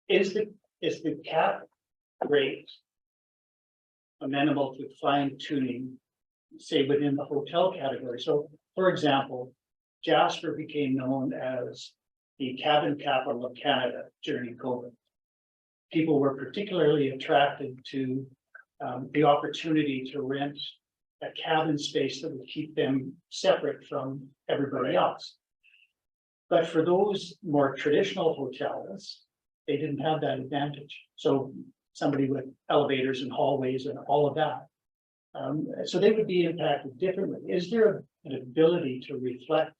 Is the cap rate amenable to fine tuning, say within the hotel category. So, for example, Jasper became known as the cabin capital of Canada during COVID. People were particularly attracted to the opportunity to rent a cabin space that would keep them separate from everybody else. But for those more traditional hotels, they didn't have that advantage. So somebody with elevators and hallways and all of that. So they would be impacted differently. Is there an ability to reflect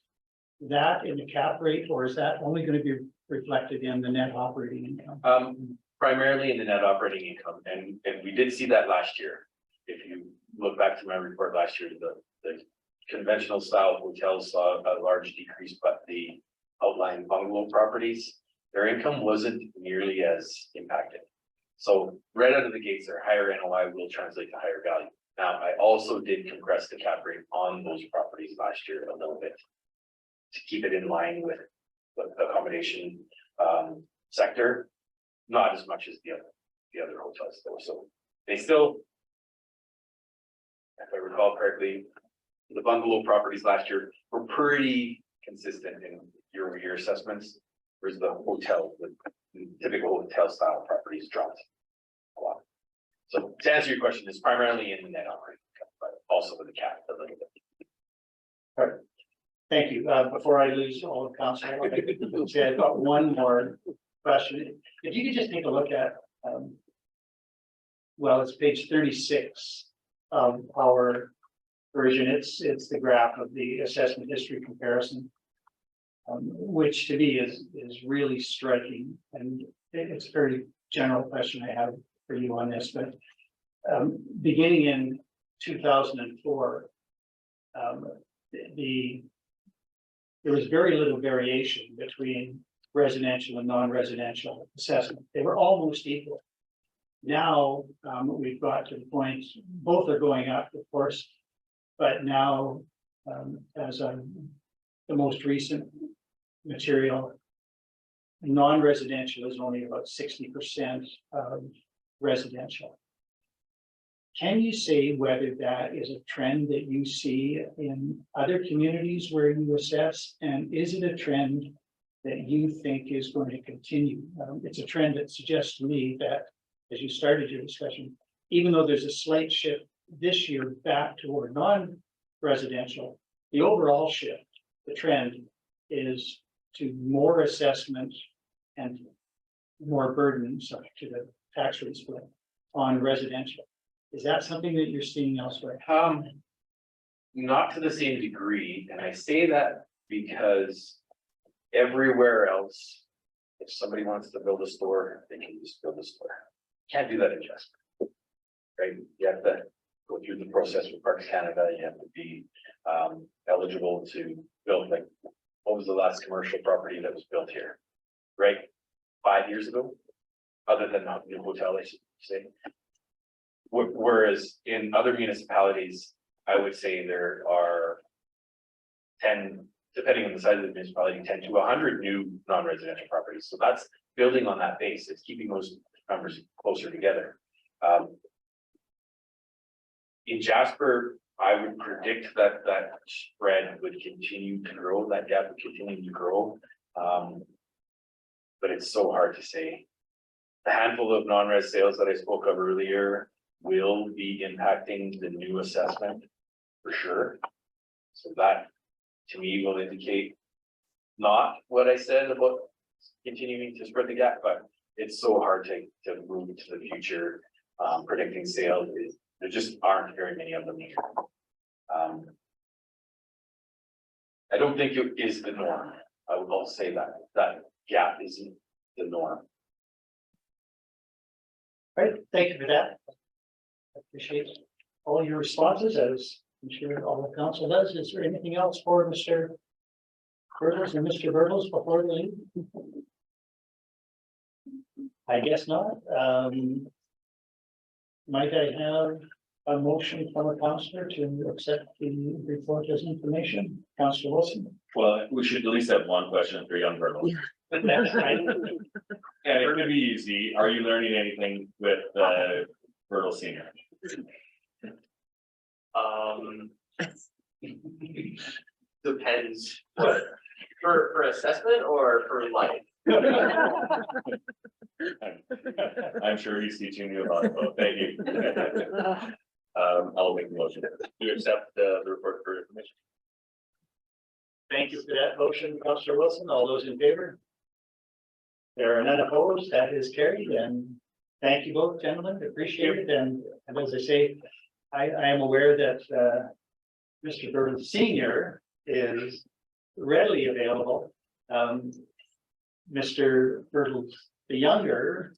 that in the cap rate, or is that only going to be reflected in the net operating income? Primarily in the net operating income, and we did see that last year. If you look back to my report last year, the conventional style hotels saw a large decrease, but the outlying bungalow properties, their income wasn't nearly as impacted. So right out of the gates, their higher NOI will translate to higher value. Now, I also did compress the cap rate on those properties last year a little bit to keep it in line with the accommodation sector, not as much as the other hotels though. So they still, if I recall correctly, the bungalow properties last year were pretty consistent in year-over-year assessments, whereas the hotel, the typical hotel style properties dropped a lot. So to answer your question, it's primarily in the net operating income, but also with the cap a little bit. All right. Thank you. Before I lose all of council, I've got one more question. If you could just take a look at, well, it's page 36 of our version. It's the graph of the assessment history comparison, which to me is really striking. And it's a very general question I have for you on this, but beginning in 2004, there was very little variation between residential and non-residential assessment. They were almost equal. Now we've got to the point, both are going up, of course, but now as the most recent material, non-residential is only about 60% of residential. Can you say whether that is a trend that you see in other communities where you assess, and is it a trend that you think is going to continue? It's a trend that suggests to me that, as you started your discussion, even though there's a slight shift this year back toward non-residential, the overall shift, the trend is to more assessment and more burden, subject to the tax rate split, on residential. Is that something that you're seeing elsewhere? Not to the same degree, and I say that because everywhere else, if somebody wants to build a store, they can just build a store. Can't do that in Jasper, right? You have to go through the process with Parks Canada. You have to be eligible to build, like, what was the last commercial property that was built here, right? 5 years ago, other than the new hotel, I should say. Whereas in other municipalities, I would say there are 10, depending on the size of the municipality, 10 to 100 new non-residential properties. So that's building on that base. It's keeping those numbers closer together. In Jasper, I would predict that that spread would continue to grow, that gap would continue to grow. But it's so hard to say. The handful of non-res sales that I spoke of earlier will be impacting the new assessment for sure. So that to me will indicate not what I said about continuing to spread the gap, but it's so hard to move to the future. Predicting sales, there just aren't very many of them here. I don't think it is the norm. I would also say that gap isn't the norm. Right, thank you for that. I appreciate all your responses, as I'm sure all the council does. Is there anything else for Mr. Bertels and Mr. Bertels before they leave? I guess not. Might I have a motion from a councillor to accept the report as information? Councillor Wilson. Well, we should at least have one question for young Bertels. That's right. And it could be easy. Are you learning anything with Bertels Senior? Depends, what, for assessment or for life? I'm sure he's teaching you about it, but thank you. I'll make the motion to accept the report for information. Thank you for that motion, Councillor Wilson. All those in favor? There are none opposed. That is carried, and thank you both, gentlemen. Appreciate it. And as I say, I am aware that Mr. Burton Senior is readily available. Mr. Burton the Younger,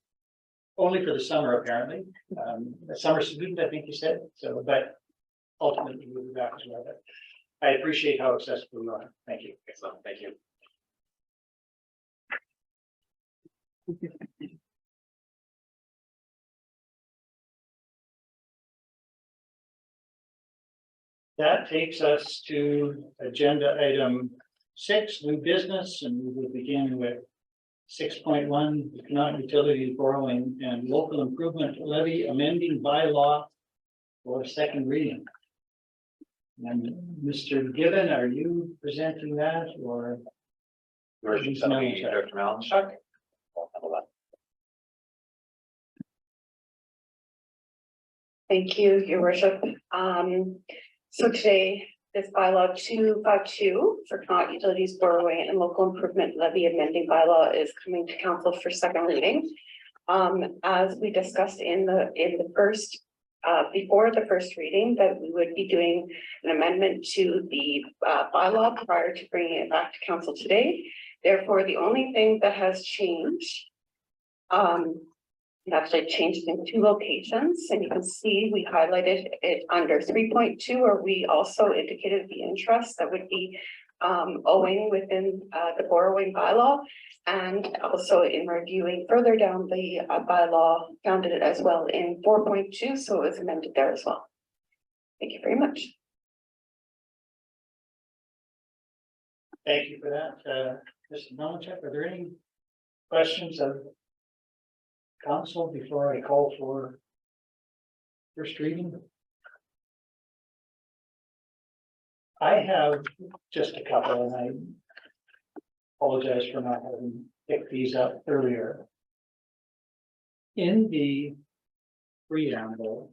only for the summer apparently. A summer student, I think you said. So, but ultimately we'll be back as well. But I appreciate how accessible you are. Thank you. Excellent, thank you. That takes us to agenda item 6, new business, and we will begin with 6.1, Connaught Utilities Borrowing and Local Improvement Levy Amending Bylaw for second reading. And Mr. Gibbon, are you presenting that or? Your worship, that'll be Director Malinchuk. Thank you, your worship. So today, this bylaw 252 for Connaught Utilities Borrowing and Local Improvement Levy Amending Bylaw is coming to council for second reading. As we discussed in the first, before the first reading, that we would be doing an amendment to the bylaw prior to bringing it back to council today. Therefore, the only thing that has changed, it actually changed in 2 locations, and you can see we highlighted it under 3.2, where we also indicated the interest that would be owing within the borrowing bylaw, and also in reviewing further down the bylaw, found it as well in 4.2, so it was amended there as well. Thank you very much. Thank you for that, Mr. Malinchuk. Are there any questions of council before I call for first reading? I have just a couple, and I apologize for not having picked these up earlier. In the preamble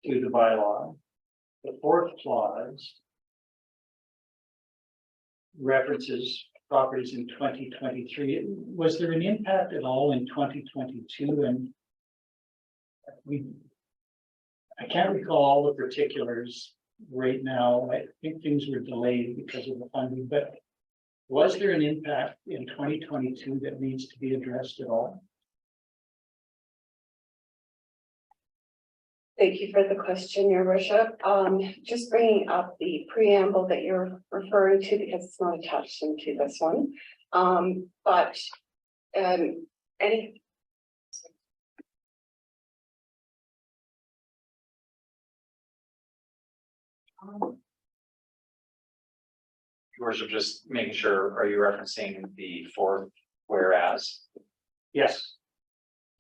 to the bylaw, the 4th clause references properties in 2023. Was there an impact at all in 2022? And I can't recall all the particulars right now. I think things were delayed because of the funding, but was there an impact in 2022 that needs to be addressed at all? Thank you for the question, your worship. Just bringing up the preamble that you're referring to, because it's not attached into this one. But any. Your worship, just making sure, are you referencing the 4th whereas? Yes.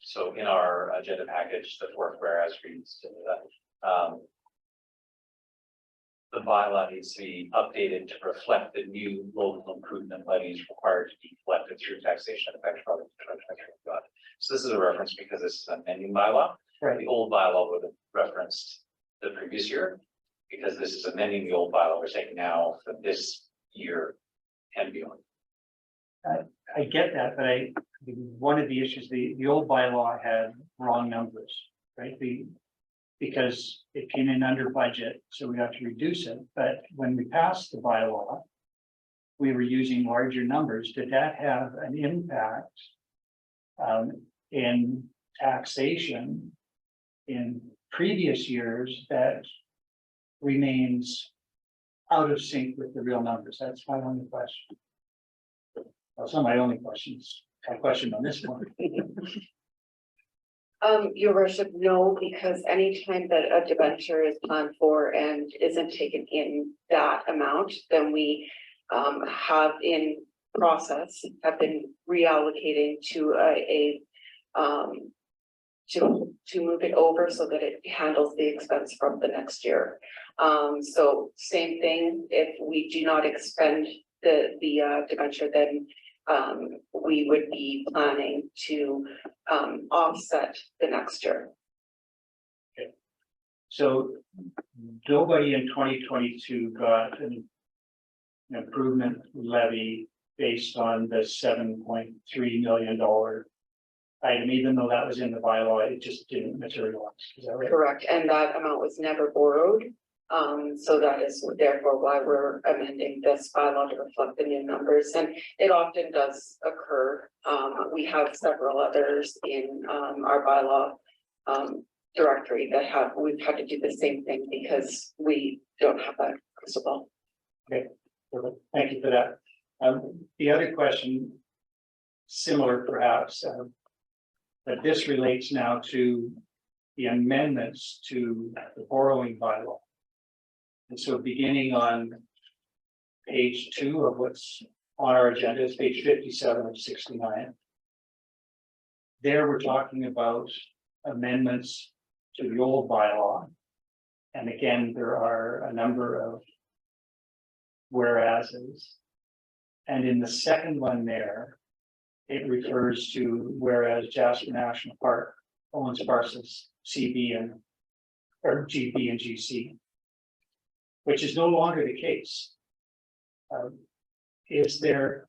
So in our agenda package, the 4th whereas reads that the bylaw needs to be updated to reflect the new local improvement levies required to be collected through taxation effective from 2023. So this is a reference because this is an amending bylaw. Right. The old bylaw would have referenced the previous year. Because this is amending the old bylaw, we're saying now for this year and beyond. I get that, but one of the issues, the old bylaw had wrong numbers, right? Because it came in under budget, so we have to reduce it. But when we passed the bylaw, we were using larger numbers. Did that have an impact in taxation in previous years that remains out of sync with the real numbers? That's my only question. That's not my only questions. I question on this one. Your worship, no, because anytime that a debenture is planned for and isn't taken in that amount, then we have in process have been reallocating to to move it over so that it handles the expense from the next year. So same thing, if we do not expend the debenture, then we would be planning to offset the next year. So nobody in 2022 got an improvement levy based on the $7.3 million item, even though that was in the bylaw, it just didn't materialize. Is that right? Correct, and that amount was never borrowed. So that is therefore why we're amending this bylaw to reflect the new numbers, and it often does occur. We have several others in our bylaw directory that we've had to do the same thing because we don't have that crystal ball. Okay, perfect. Thank you for that. The other question, similar perhaps, but this relates now to the amendments to the borrowing bylaw. And so beginning on page 2 of what's on our agenda is page 57 of 69. There we're talking about amendments to the old bylaw. And again, there are a number of whereases. And in the second one there, it refers to whereas Jasper National Park owns parcels CB and or GB and GC, which is no longer the case. Is there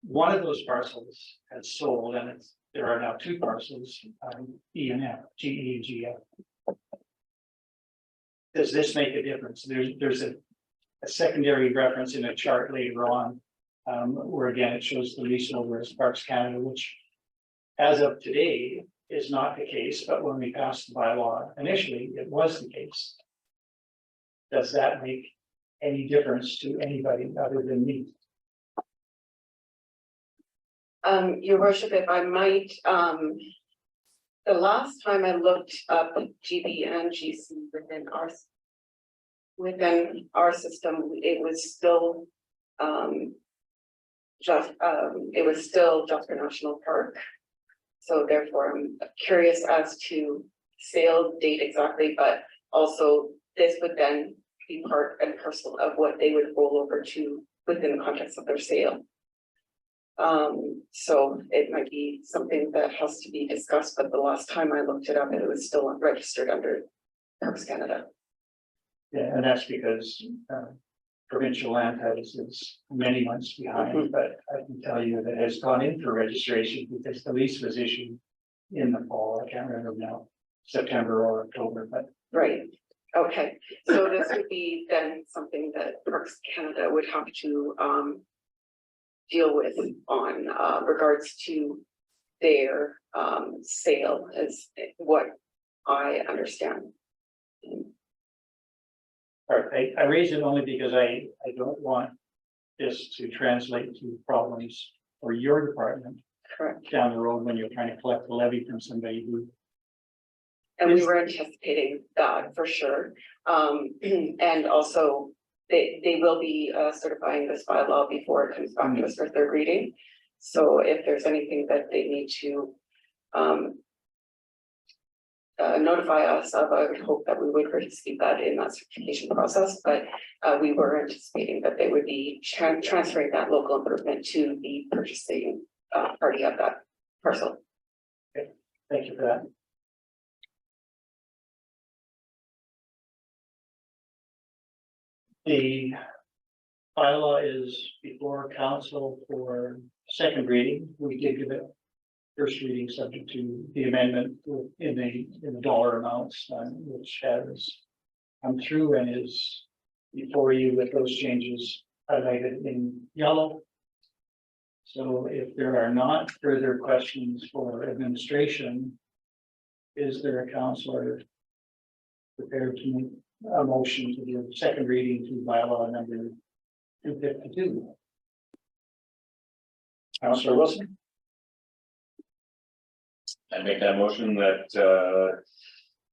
one of those parcels has sold, and there are now 2 parcels, E and F, GE and GF. Does this make a difference? There's a secondary reference in a chart later on, where again it shows the leaseholder as Parks Canada, which as of today is not the case, but when we passed the bylaw initially, it was the case. Does that make any difference to anybody other than me? Your worship, if I might, the last time I looked up GB and GC within our system, it was still Jasper National Park. So therefore, I'm curious as to sale date exactly, but also this would then be part and parcel of what they would roll over to within the context of their sale. So it might be something that has to be discussed, but the last time I looked it up, it was still registered under Parks Canada. Yeah, and that's because provincial land titles is many months behind, but I can tell you that it has gone in for registration because the lease was issued in the fall. I can't remember now, September or October, but. Right, okay, so this would be then something that Parks Canada would have to deal with on regards to their sale, is what I understand. All right, I raise it only because I don't want this to translate to problems for your department. Correct. Down the road when you're trying to collect the levy from somebody who. And we were anticipating that for sure. And also they will be certifying this bylaw before it comes back to us for 3rd reading. So if there's anything that they need to notify us of, I would hope that we would receive that in that certification process, but we were anticipating that they would be transferring that local improvement to the purchasing party of that parcel. Okay, thank you for that. The bylaw is before council for 2nd reading. We did give it 1st reading subject to the amendment in the dollar amounts, which has come through and is before you with those changes highlighted in yellow. So if there are not further questions for administration, is there a councillor prepared to make a motion to do 2nd reading to bylaw number 252? Councillor Wilson. I make that motion that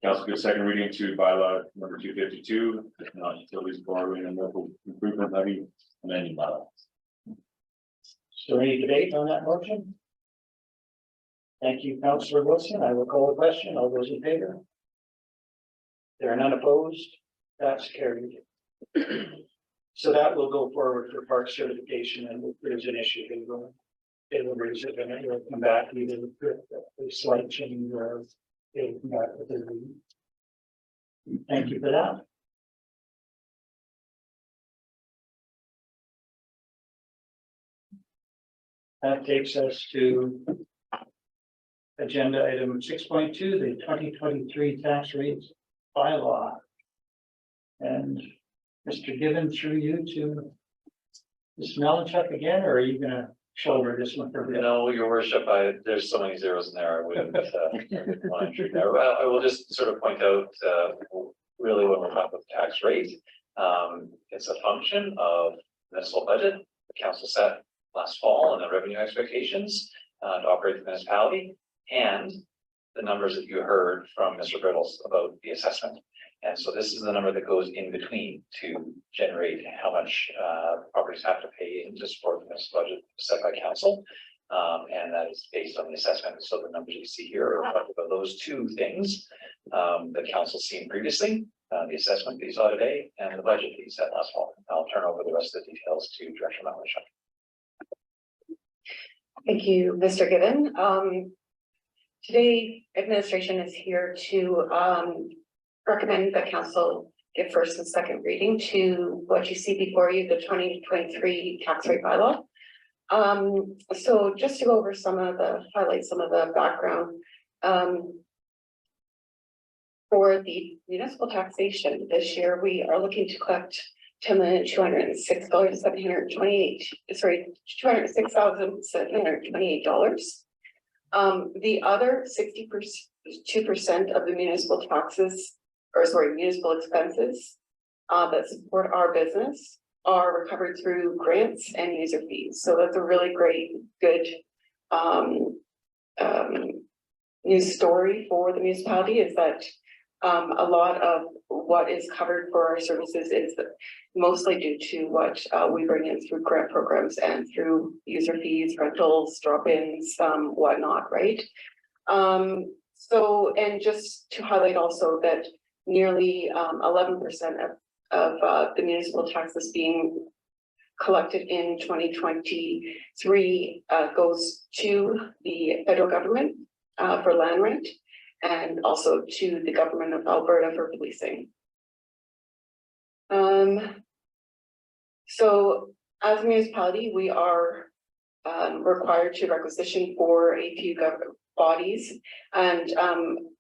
council gives 2nd reading to bylaw number 252, not utilities borrowing and local improvement levy amending bylaw. Is there any debate on that motion? Thank you, Councillor Wilson. I will call the question. All those in favor? There are none opposed. That's carried. So that will go forward for park certification, and if there's an issue, it will raise it, and it will come back either with a slight change or it will come back with a review. Thank you for that. That takes us to agenda item 6.2, the 2023 tax rates bylaw. And Mr. Given, through you to Ms. Melanchuk again, or are you gonna shoulder this one for a bit? No, your worship, there's so many zeros in there, I wouldn't, want to do there. Well, I will just sort of point out, really when we're talking about the tax rate, it's a function of municipal budget, the council set last fall and the revenue expectations, to operate the municipality, and the numbers that you heard from Mr. Brittles about the assessment. And so this is the number that goes in between to generate how much properties have to pay in to support the municipal budget set by council. And that is based on the assessment. So the numbers you see here are reflective of those two things that council seen previously, the assessment that you saw today and the budget that you set last fall. I'll turn over the rest of the details to Director Melanchuk. Thank you, Mr. Given. Today, administration is here to recommend that council give first and second reading to what you see before you, the 2023 tax rate bylaw. So just to go over highlight some of the background. For the municipal taxation this year, we are looking to collect $206,728. The other 62% of the municipal taxes, municipal expenses that support our business are recovered through grants and user fees. So that's a really good news story for the municipality, is that a lot of what is covered for our services is mostly due to what we bring in through grant programs and through user fees, rentals, drop-ins, whatnot, right? So, and just to highlight also that nearly 11% of the municipal taxes being collected in 2023 goes to the federal government for land rent, and also to the government of Alberta for policing. So as a municipality, we are required to requisition for a few government bodies, and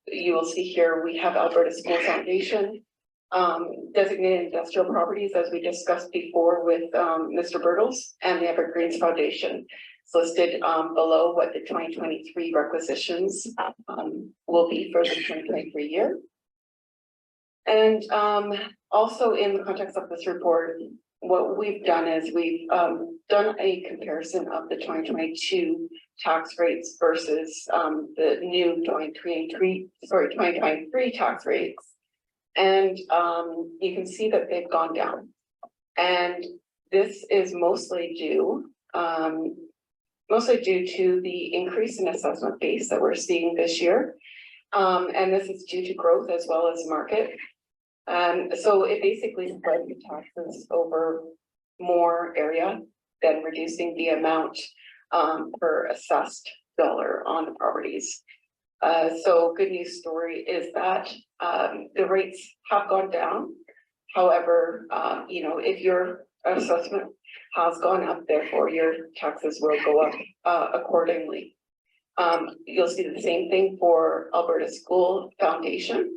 you will see here we have Alberta School Foundation, designated industrial properties, as we discussed before with Mr. Birtles, and the Evergreens Foundation. It's listed below what the 2023 requisitions will be for the 2023 year. And also in the context of this report, what we've done is we've done a comparison of the 2022 tax rates versus the new 2023 tax rates. And you can see that they've gone down. And this is mostly due to the increase in assessment base that we're seeing this year. And this is due to growth as well as market. So it basically spread the taxes over more area than reducing the amount per assessed dollar on the properties. So good news story is that the rates have gone down. However, you know, if your assessment has gone up, therefore your taxes will go up accordingly. You'll see the same thing for Alberta School Foundation.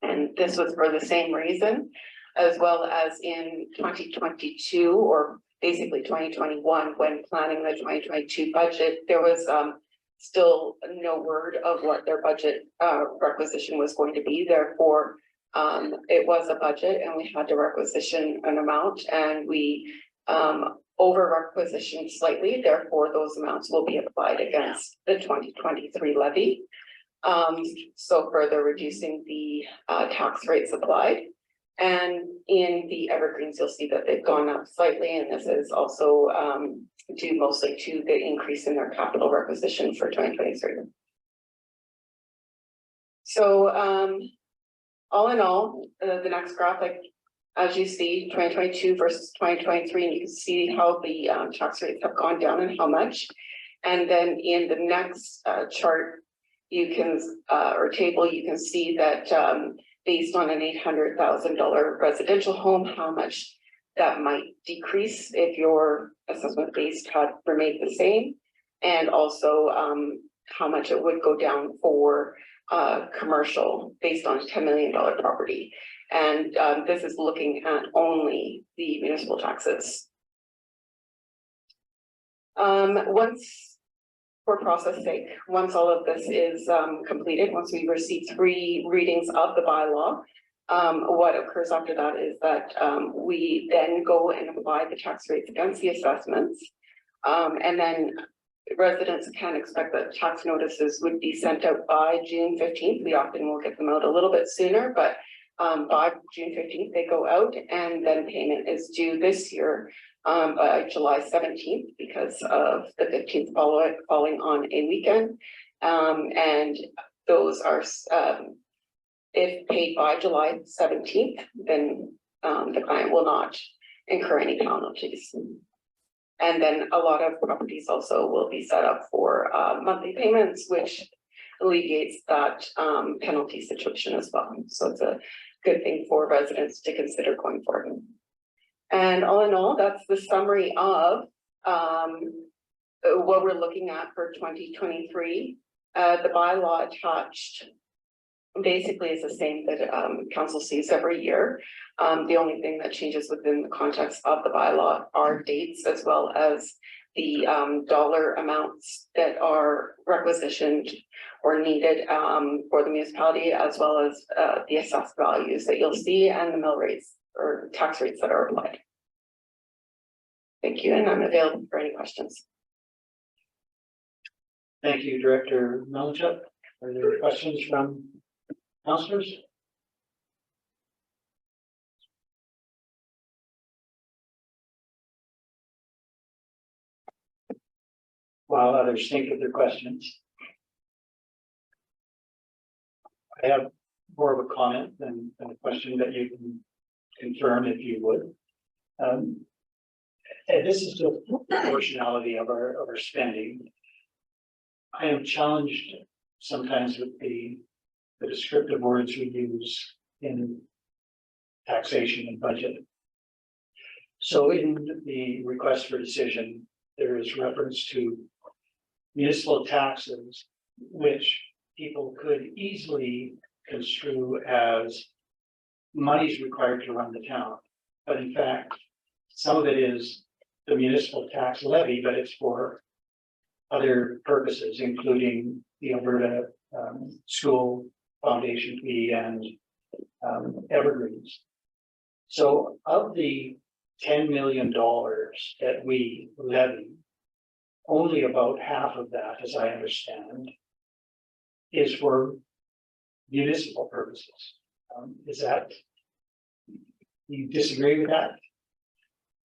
And this was for the same reason, as well as in 2022, or basically 2021, when planning the 2022 budget, there was still no word of what their budget requisition was going to be. Therefore, it was a budget and we had to requisition an amount, and we over requisitioned slightly. Therefore, those amounts will be applied against the 2023 levy. So further reducing the tax rates applied. And in the Evergreens, you'll see that they've gone up slightly, and this is also due mostly to the increase in their capital requisition for 2023. So, all in all, the next graphic, as you see, 2022 versus 2023, and you can see how the tax rates have gone down and how much. And then in the next chart, you can, or table, you can see that based on an $800,000 residential home, how much that might decrease if your assessment base had remained the same. And also how much it would go down for commercial based on a $10 million property. And this is looking at only the municipal taxes. Once, for process sake, once all of this is completed, once we receive 3 readings of the bylaw, what occurs after that is that we then go and apply the tax rates against the assessments. And then residents can expect that tax notices would be sent out by June 15th. We often will get them out a little bit sooner, but by June 15th, they go out, and then payment is due this year by July 17th because of the 15th falling on a weekend. And those are, if paid by July 17th, then the client will not incur any penalties. And then a lot of properties also will be set up for monthly payments, which alleviates that penalty situation as well. So it's a good thing for residents to consider going forward. And all in all, that's the summary of what we're looking at for 2023. The bylaw attached basically is the same that council sees every year. The only thing that changes within the context of the bylaw are dates, as well as the dollar amounts that are requisitioned or needed for the municipality, as well as the assessed values that you'll see and the mill rates or tax rates that are applied. Thank you, and I'm available for any questions. Thank you, Director Melchuk. Are there questions from councillors? While others think of their questions, I have more of a comment than a question that you can confirm if you would. And this is the proportionality of our spending. I am challenged sometimes with the descriptive words we use in taxation and budget. So in the request for decision, there is reference to municipal taxes, which people could easily construe as monies required to run the town. But in fact, some of it is the municipal tax levy, but it's for other purposes, including the Alberta school foundation fee and evergreens. So of the $10 million that we levy, only about half of that, as I understand, is for municipal purposes. Is that, you disagree with that?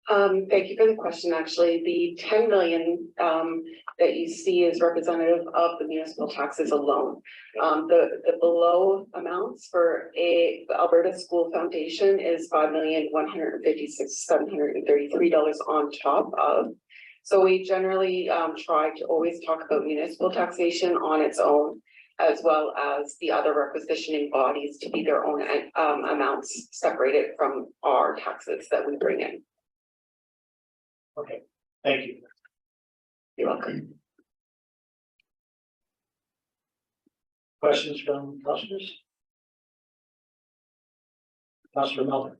Thank you for the question. Actually, the 10 million that you see is representative of the municipal taxes alone. The below amounts for a Alberta School Foundation is $5,156,733 on top of. So we generally try to always talk about municipal taxation on its own, as well as the other requisitioning bodies to be their own amounts separated from our taxes that we bring in. Okay, thank you. You're welcome. Questions from councillors? Councillor Melvin.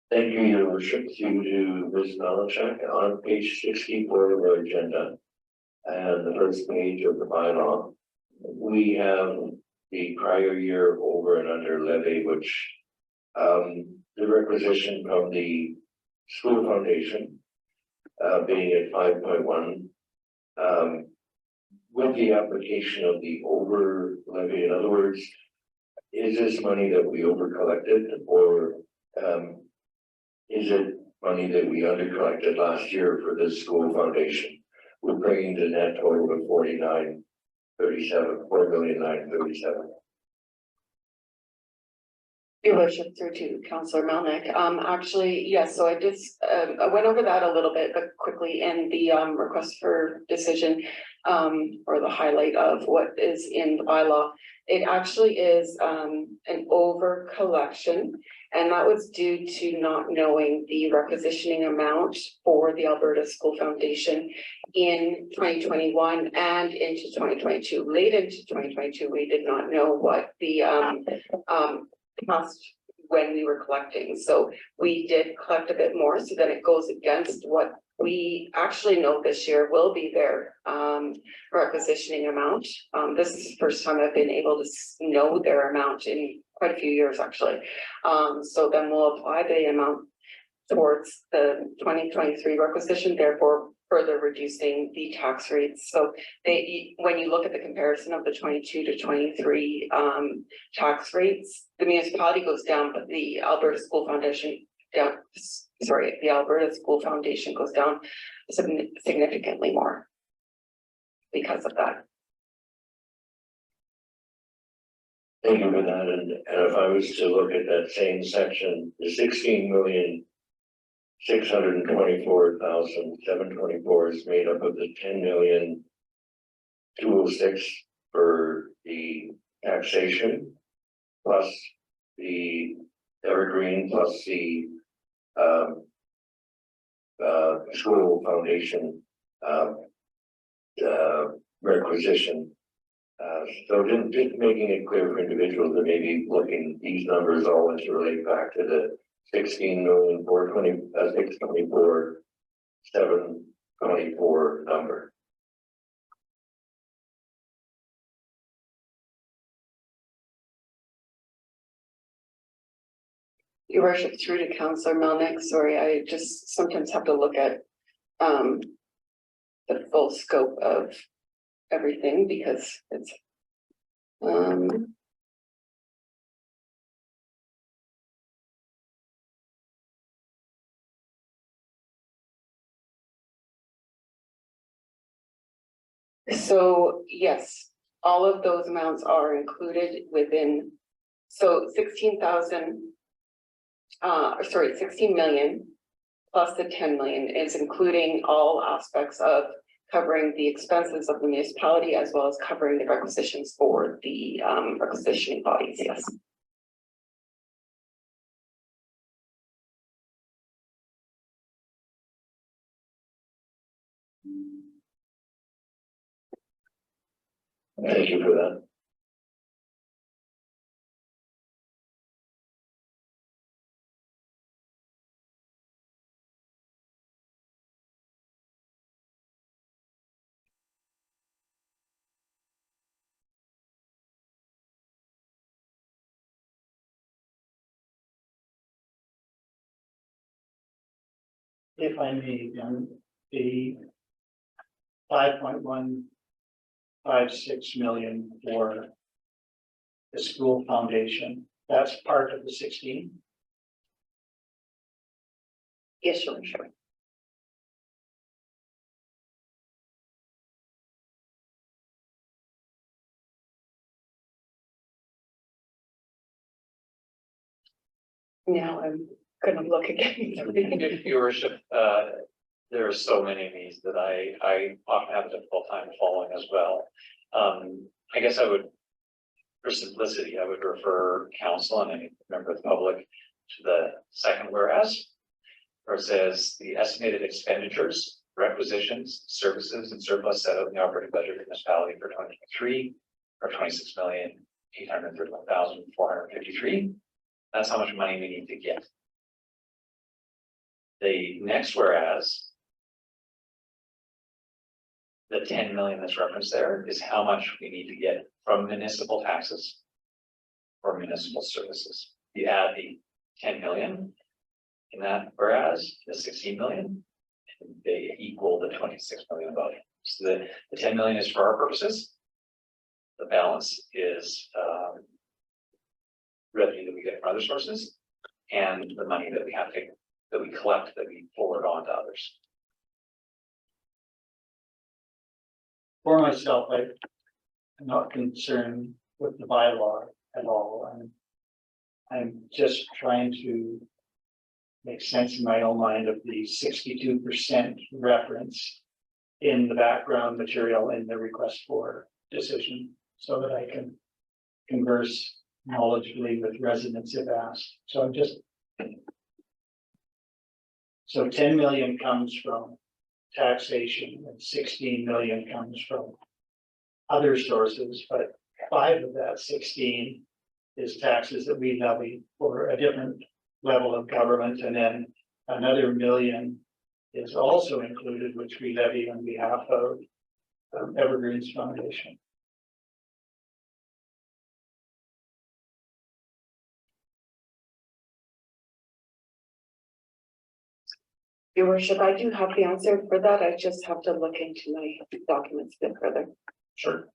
Thank you, Your Worship, through to Ms. Melchuk. On page 64 of our agenda and the first page of the bylaw, we have the prior year over and under levy, which the requisition from the school foundation being at 5.1 with the application of the over levy. In other words, is this money that we over collected, or is it money that we under collected last year for the school foundation? We're bringing the net total of 4,937. Your worship, through to Councillor Melnick. Actually, yes, so I just, I went over that a little bit, but quickly in the, request for decision, or the highlight of what is in the bylaw. It actually is, an over collection, and that was due to not knowing the requisitioning amount for the Alberta School Foundation in 2021 and into 2022. Late into 2022, we did not know what the, cost when we were collecting, so we did collect a bit more, so then it goes against what we actually know this year will be their requisitioning amount. This is the first time I've been able to know their amount in quite a few years, actually. So then we'll apply the amount towards the 2023 requisition, therefore further reducing the tax rates. So when you look at the comparison of the 22 to 23 tax rates, the municipality goes down, but the Alberta School Foundation the Alberta School Foundation goes down significantly more because of that. Thank you for that, and if I was to look at that same section, the 16,624,724 is made up of the 10,206,000 for the taxation, plus the evergreen, plus the school foundation requisition. So just making it clear for individuals that may be looking, these numbers all interrelate back to the 16,424,724 number. Your worship, through to Councillor Melnick, sorry, I just sometimes have to look at the full scope of everything because it's so yes, all of those amounts are included within, so 16,000 16 million plus the 10 million is including all aspects of covering the expenses of the municipality as well as covering the requisitions for the requisitioning bodies, yes. Thank you for that. If I may, the 5.156 million for the school foundation, that's part of the 16. Yes, sure, sure. Now I'm gonna look again. Your worship, there are so many of these that I often have a difficult time following as well. I guess I would, for simplicity, I would refer council and any member of the public to the second whereas, where it says the estimated expenditures, requisitions, services, and surplus set out in the operating budget of the municipality for 2023 are 26,831,453. That's how much money we need to get. The next whereas, the 10 million that's referenced there is how much we need to get from municipal taxes for municipal services. You add the 10 million in that whereas the 16 million, they equal the 26 million above. So the 10 million is for our purposes. The balance is revenue that we get from other sources and the money that we have to, that we collect, that we forward on to others. For myself, I'm not concerned with the bylaw at all. I'm just trying to make sense in my own mind of the 62% reference in the background material in the request for decision, so that I can converse knowledgeably with residents if asked. So I'm just. So 10 million comes from taxation and 16 million comes from other sources, but 5 of that 16 is taxes that we levy for a different level of government, and then another million is also included, which we levy on behalf of Evergreen's Foundation. Your worship, I do have the answer for that. I just have to look into my documents a bit further. Sure.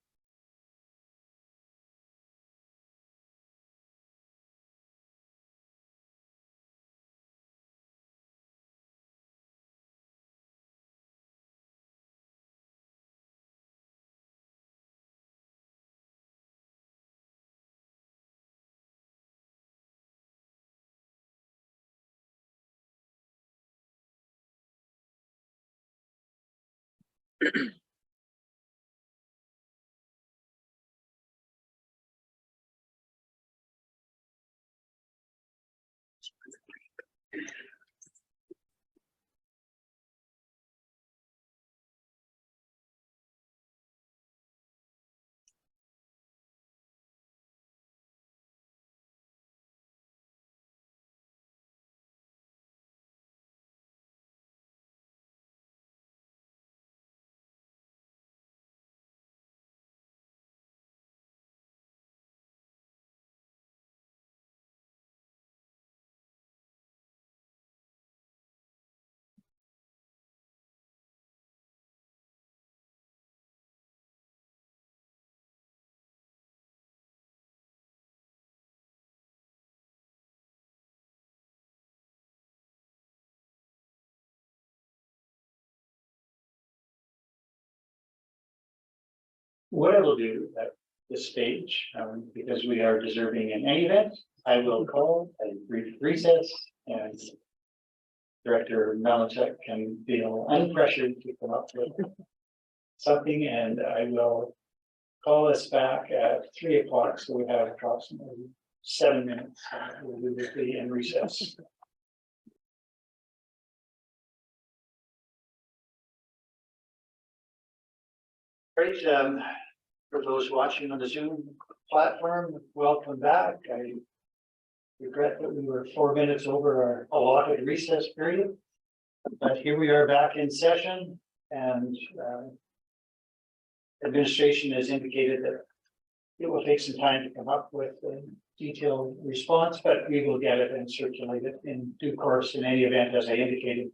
What I will do at this stage, because we are deserving in any event, I will call a brief recess, and Director Malinchak can feel unpressured to come up with something, and I will call us back at 3 o'clock, so we have approximately 7 minutes. We will be in recess. Great, for those watching on the Zoom platform, welcome back. I regret that we were 4 minutes over our allotted recess period, but here we are back in session, and administration has indicated that it will take some time to come up with a detailed response, but we will get it and circulate it in due course. In any event, as I indicated,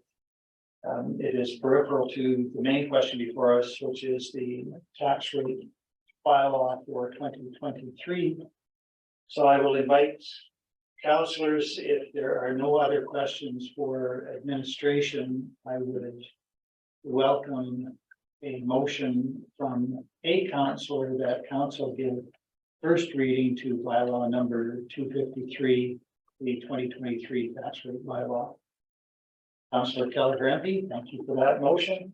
it is peripheral to the main question before us, which is the tax rate bylaw for 2023. So I will invite councillors, if there are no other questions for administration, I would welcome a motion from a councillor that council give first reading to bylaw number 253, the 2023 tax rate bylaw. Councillor Keller-Grampi, thank you for that motion.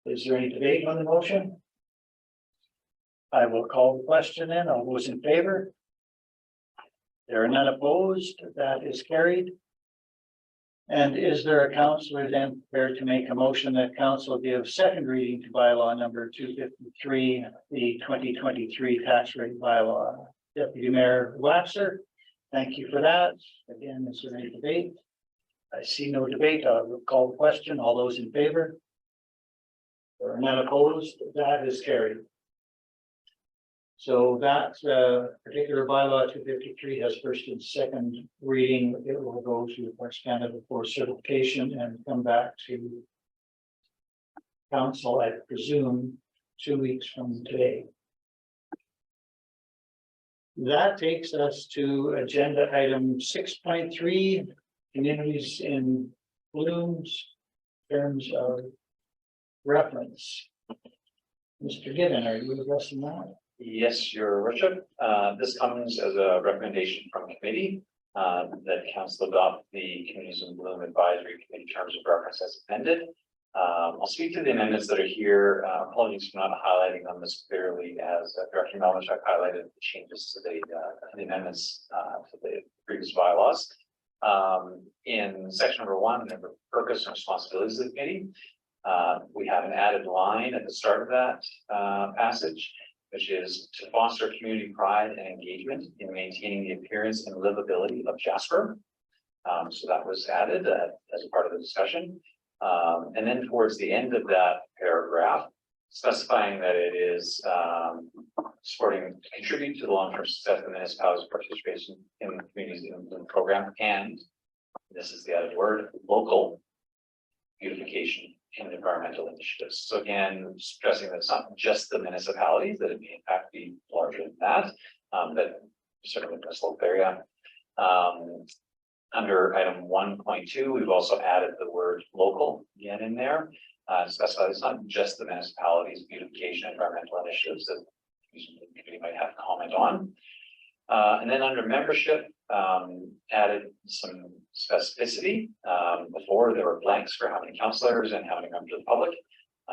Is there any debate on the motion? I will call the question in. All those in favor? There are none opposed. That is carried. And is there a councillor then prepared to make a motion that council give second reading to bylaw number 253, the 2023 tax rate bylaw? Deputy Mayor Waxer, thank you for that. Again, is there any debate? I see no debate. I will call the question. All those in favor? There are none opposed. That is carried. So that particular bylaw 253 has first and second reading. It will go to Parks Canada for certification and come back to council, I presume, 2 weeks from today. That takes us to agenda item 6.3, communities in blooms, terms of reference. Mr. Given, are you addressing that? Yes, your worship. This comes as a recommendation from committee. that council adopt the Communities in Bloom Advisory Committee terms of reference as amended. I'll speak to the amendments that are here. Apologies for not highlighting them as clearly as Director Melnick highlighted the changes to the amendments to the previous bylaws. In section number 1, the purpose and responsibilities of the committee, we have an added line at the start of that passage, which is to foster community pride and engagement in maintaining the appearance and livability of Jasper. So that was added as a part of the discussion. And then towards the end of that paragraph, specifying that it is supporting to contribute to the long-term success of the municipality's participation in the Communities in Bloom program, and this is the added word, local beautification and environmental initiatives. So again, stressing that it's not just the municipalities, that it may in fact be larger than that, but certainly in this local area. Under item 1.2, we've also added the word local again in there. Specify it's not just the municipalities' beautification and environmental initiatives that the committee might have comment on. And then under membership, added some specificity. Before there were blanks for how many councillors and how many members of the public.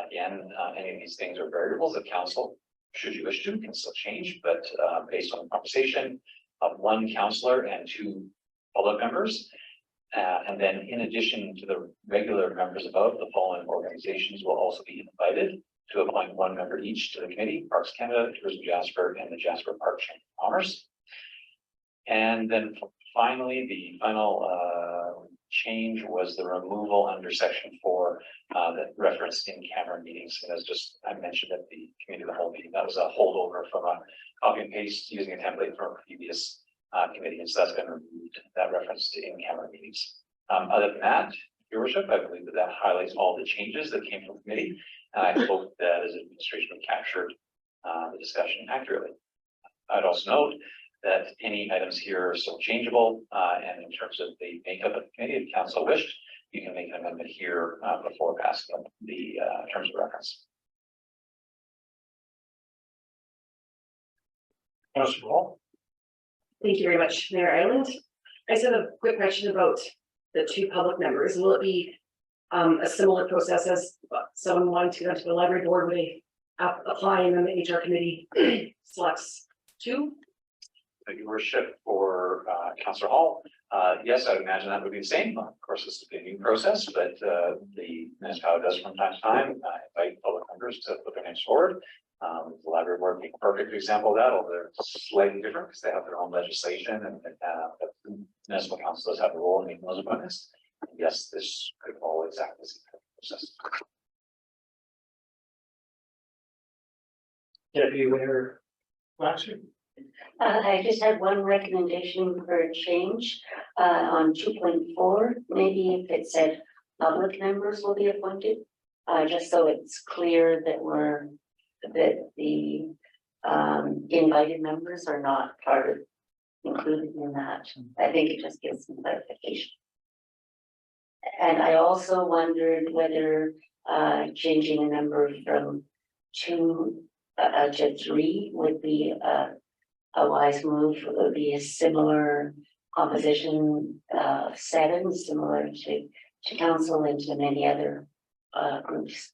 Again, any of these things are variables that council, should you wish to, can still change, but based on the conversation of 1 councillor and 2 public members. And then in addition to the regular members above, the following organizations will also be invited to appoint 1 member each to the committee: Parks Canada, Tourism Jasper, and the Jasper Park Chamber of Commerce. And then finally, the final change was the removal under section 4 that referenced in-camera meetings. And as just I mentioned at the committee of the whole meeting, that was a holdover from a copy and paste using a template from a previous committee, and so that's been removed, that reference to in-camera meetings. Other than that, Your Worship, I believe that highlights all the changes that came from committee, and I hope that as administration captured the discussion accurately. I'd also note that any items here are still changeable, and in terms of the makeup of the committee, if council wished, you can make an amendment here before passing the terms of reference. Councillor Hall. Thank you very much, Mayor Ireland. I just have a quick question about the 2 public members. Will it be a similar process as someone wanting to go to the library board where they apply and then the HR committee selects 2? Your Worship, for Councillor Hall, yes, I would imagine that would be the same. Of course, this would be a new process, but the municipality does from time to time invite public members to put their names forward. The library board being a perfect example of that, although they're slightly different because they have their own legislation, and but the municipal council does have a role in making those appointments. Yes, this could follow exactly the same process. Deputy Mayor Waxer. I just had one recommendation for a change on 2.4. Maybe if it said public members will be appointed, just so it's clear that the invited members are not included in that. I think it just gives some clarification. And I also wondered whether changing the number from 2 to 3 would be a wise move. It would be a similar composition of 7, similar to council and to many other groups.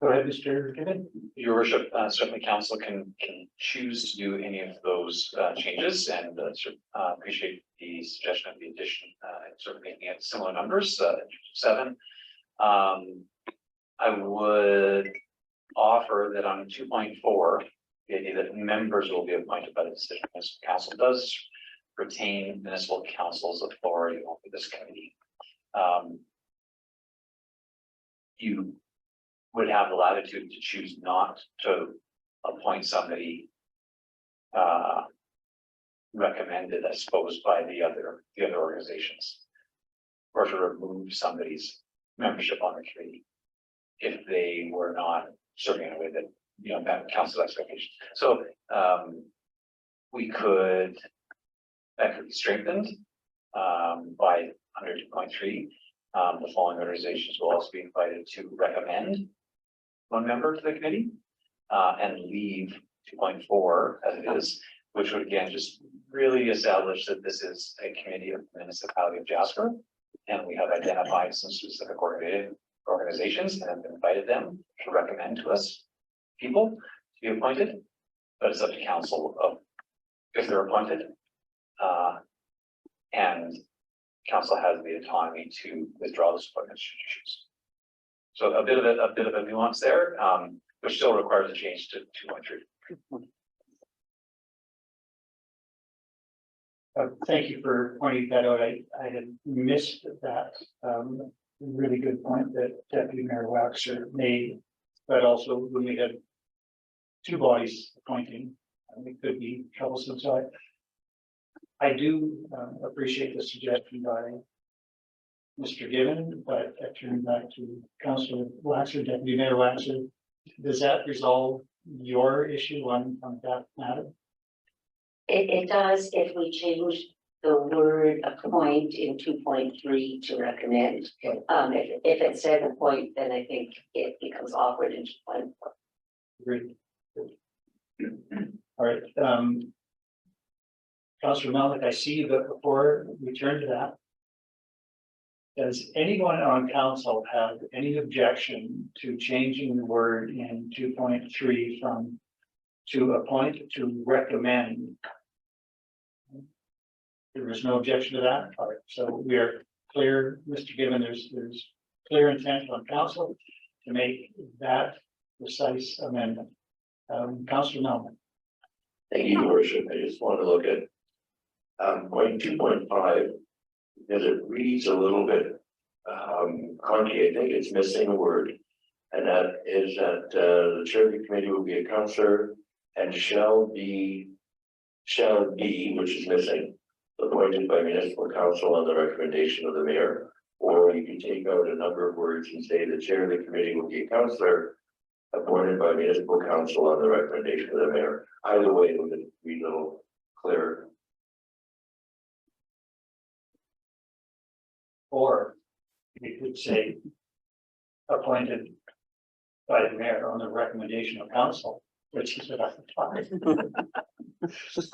Go ahead, Mr. Gibbon. Your Worship, certainly council can choose to do any of those changes, and appreciate the suggestion of the addition, sort of making it similar numbers, 7. I would offer that on 2.4, the idea that members will be appointed by the decision municipal council does retain municipal council's authority over this committee. You would have the latitude to choose not to appoint somebody recommended, I suppose, by the other organizations, or to remove somebody's membership on the committee if they were not serving in a way that met council expectations. So that could be strengthened by under 2.3. The following organizations will also be invited to recommend 1 member to the committee. and leave 2.4 as it is, which would again just really establish that this is a committee of the municipality of Jasper. And we have identified some specific organizations and have invited them to recommend to us people to be appointed. But it's up to council of if they're appointed. And council has the autonomy to withdraw those appointments should you choose. So a bit of a nuance there, which still requires a change to 2.3. Thank you for pointing that out. I had missed that. Really good point that Deputy Mayor Waxer made, but also when we had two bodies appointing, it could be troublesome. So I do appreciate the suggestion by Mr. Given, but I turn back to Councillor Waxer, Deputy Mayor Waxer. Does that resolve your issue on that matter? It does if we change the word appoint in 2.3 to recommend. If it said appoint, then I think it becomes awkward in 2.4. Great. All right. Councillor Melnick, I see you, but before we turn to that, does anyone on council have any objection to changing the word in 2.3 from to appoint to recommend? There is no objection to that. All right, so we are clear, Mr. Given, there's clear intent on council to make that precise amendment. Councillor Melnick. Thank you, Your Worship. I just want to look at point 2.5, because it reads a little bit clunky. I think it's missing a word, and that is that the chair of the committee will be a councillor and shall be, which is missing, appointed by municipal council on the recommendation of the mayor. Or you can take out a number of words and say the chair of the committee will be a councillor appointed by municipal council on the recommendation of the mayor. Either way, it would be a little clearer. Or you could say appointed by the mayor on the recommendation of council, which is what I thought.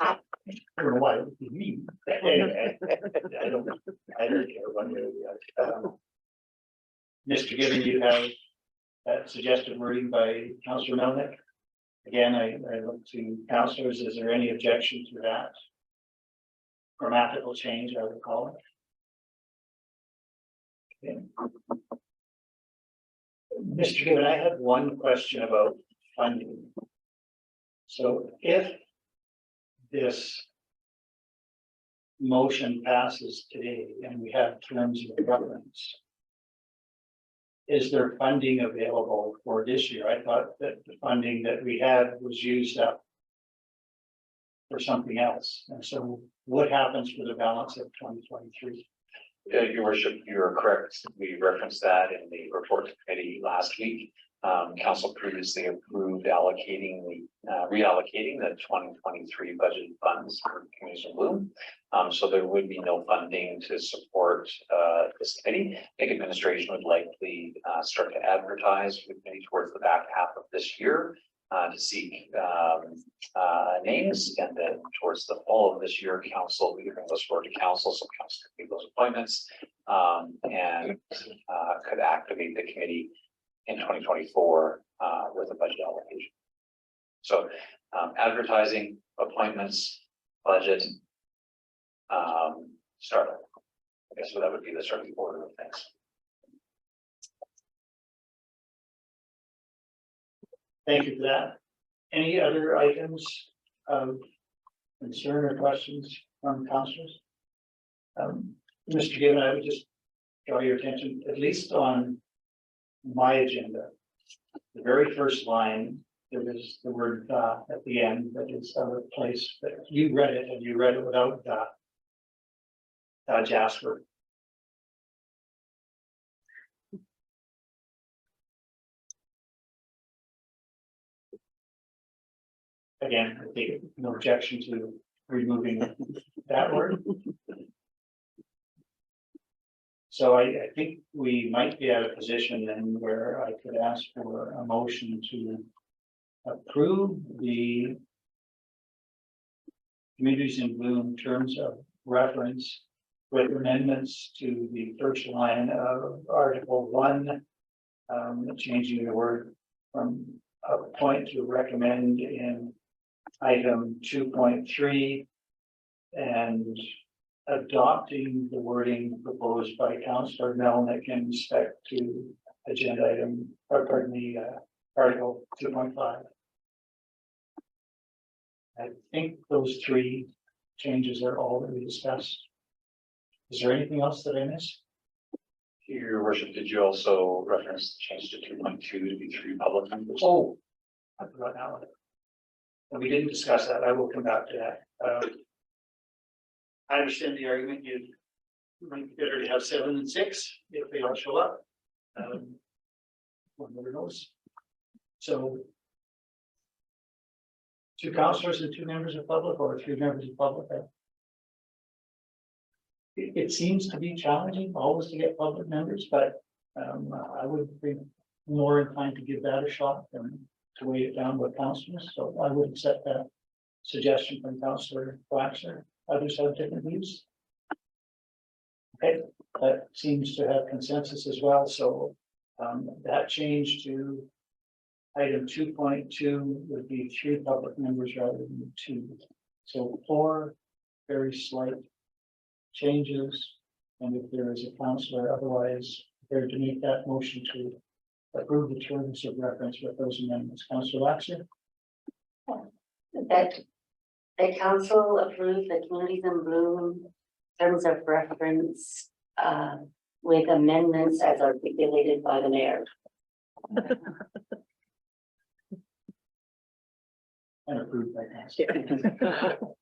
I don't know why it would be me. Anyway, I don't care one way or the other. Mr. Given, you have that suggested wording by Councillor Melnick. Again, I look to councillors. Is there any objection to that grammatical change, I would call it? Okay. Mr. Given, I have one question about funding. So if this motion passes today and we have terms of reference, is there funding available for this year? I thought that the funding that we had was used up for something else. And so what happens for the balance of 2023? Your worship, you're correct. We referenced that in the report to committee last week. Council previously approved allocating reallocating the 2023 budget funds for communities in bloom. So there would be no funding to support this committee. I think administration would likely start to advertise for the committee towards the back half of this year to seek names, and then towards the fall of this year, council, we bring those forward to council, so council could make those appointments and could activate the committee in 2024 with a budget allocation. So advertising, appointments, budget, startup. I guess so that would be the starting order of things. Thank you for that. Any other items of concern or questions from councillors? Mr. Given, I would just draw your attention, at least on my agenda. The very first line, there is the word at the end that is out of place, but you read it and you read it without Jasper. Again, I think no objection to removing that word. So I think we might be at a position then where I could ask for a motion to approve the communities in bloom terms of reference with amendments to the first line of Article 1, changing the word from appoint to recommend in item 2.3 and adopting the wording proposed by Councillor Melnick in respect to agenda item, or pardon me, Article 2.5. I think those three changes are all that we discussed. Is there anything else that I missed? Your worship, did you also reference the change to 2.2 to be 3 public members? Oh, I forgot that one. And we didn't discuss that. I will come back to that. I understand the argument you might better to have 7 and 6 if they all show up. One never knows. So 2 councillors and 2 members of public, or 3 members of public. It seems to be challenging always to get public members, but I would be more inclined to give that a shot than to weigh it down with councillors. So I would accept that suggestion from Councillor Waxer. Others have different views. Okay, that seems to have consensus as well. So that change to item 2.2 would be 3 public members rather than 2. So 4 very slight changes. And if there is a councillor otherwise prepared to make that motion to approve the terms of reference with those amendments, Councillor Waxer. That the council approved the communities in bloom terms of reference with amendments as articulated by the mayor. And approved by council.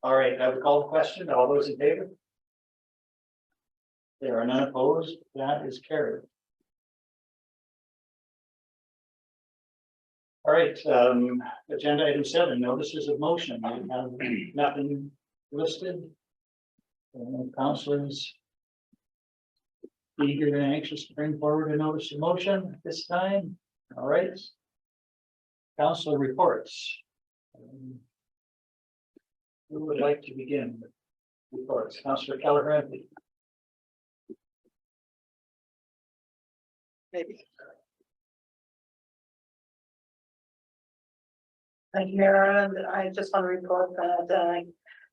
All right, I would call the question. All those in favor? There are none opposed. That is carried. All right, agenda item 7, notices of motion. I have nothing listed. Councillors eager and anxious to bring forward a notice of motion at this time. All right. Councillor reports. Who would like to begin with reports? Councillor Kelleher. Maybe. Thank you, Mayor, and I just want to report that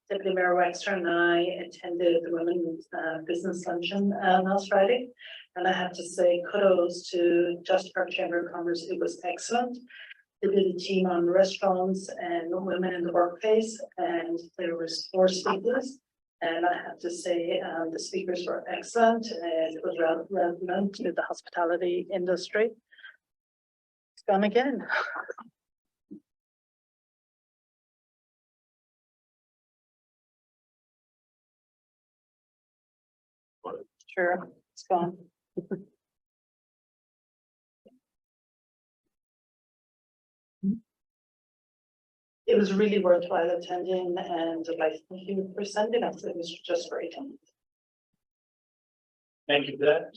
Deputy Mayor Wexler and I attended the Women's Business Luncheon last Friday. And I have to say kudos to Jasper Chamber of Commerce. It was excellent. They did a team on restaurants and women in the workplace, and there was 4 speakers. And I have to say the speakers were excellent, and it was relevant to the hospitality industry. It's gone again. Sure, it's gone. It was really worthwhile attending, and like, thank you for sending us. It was just great. Thank you for that.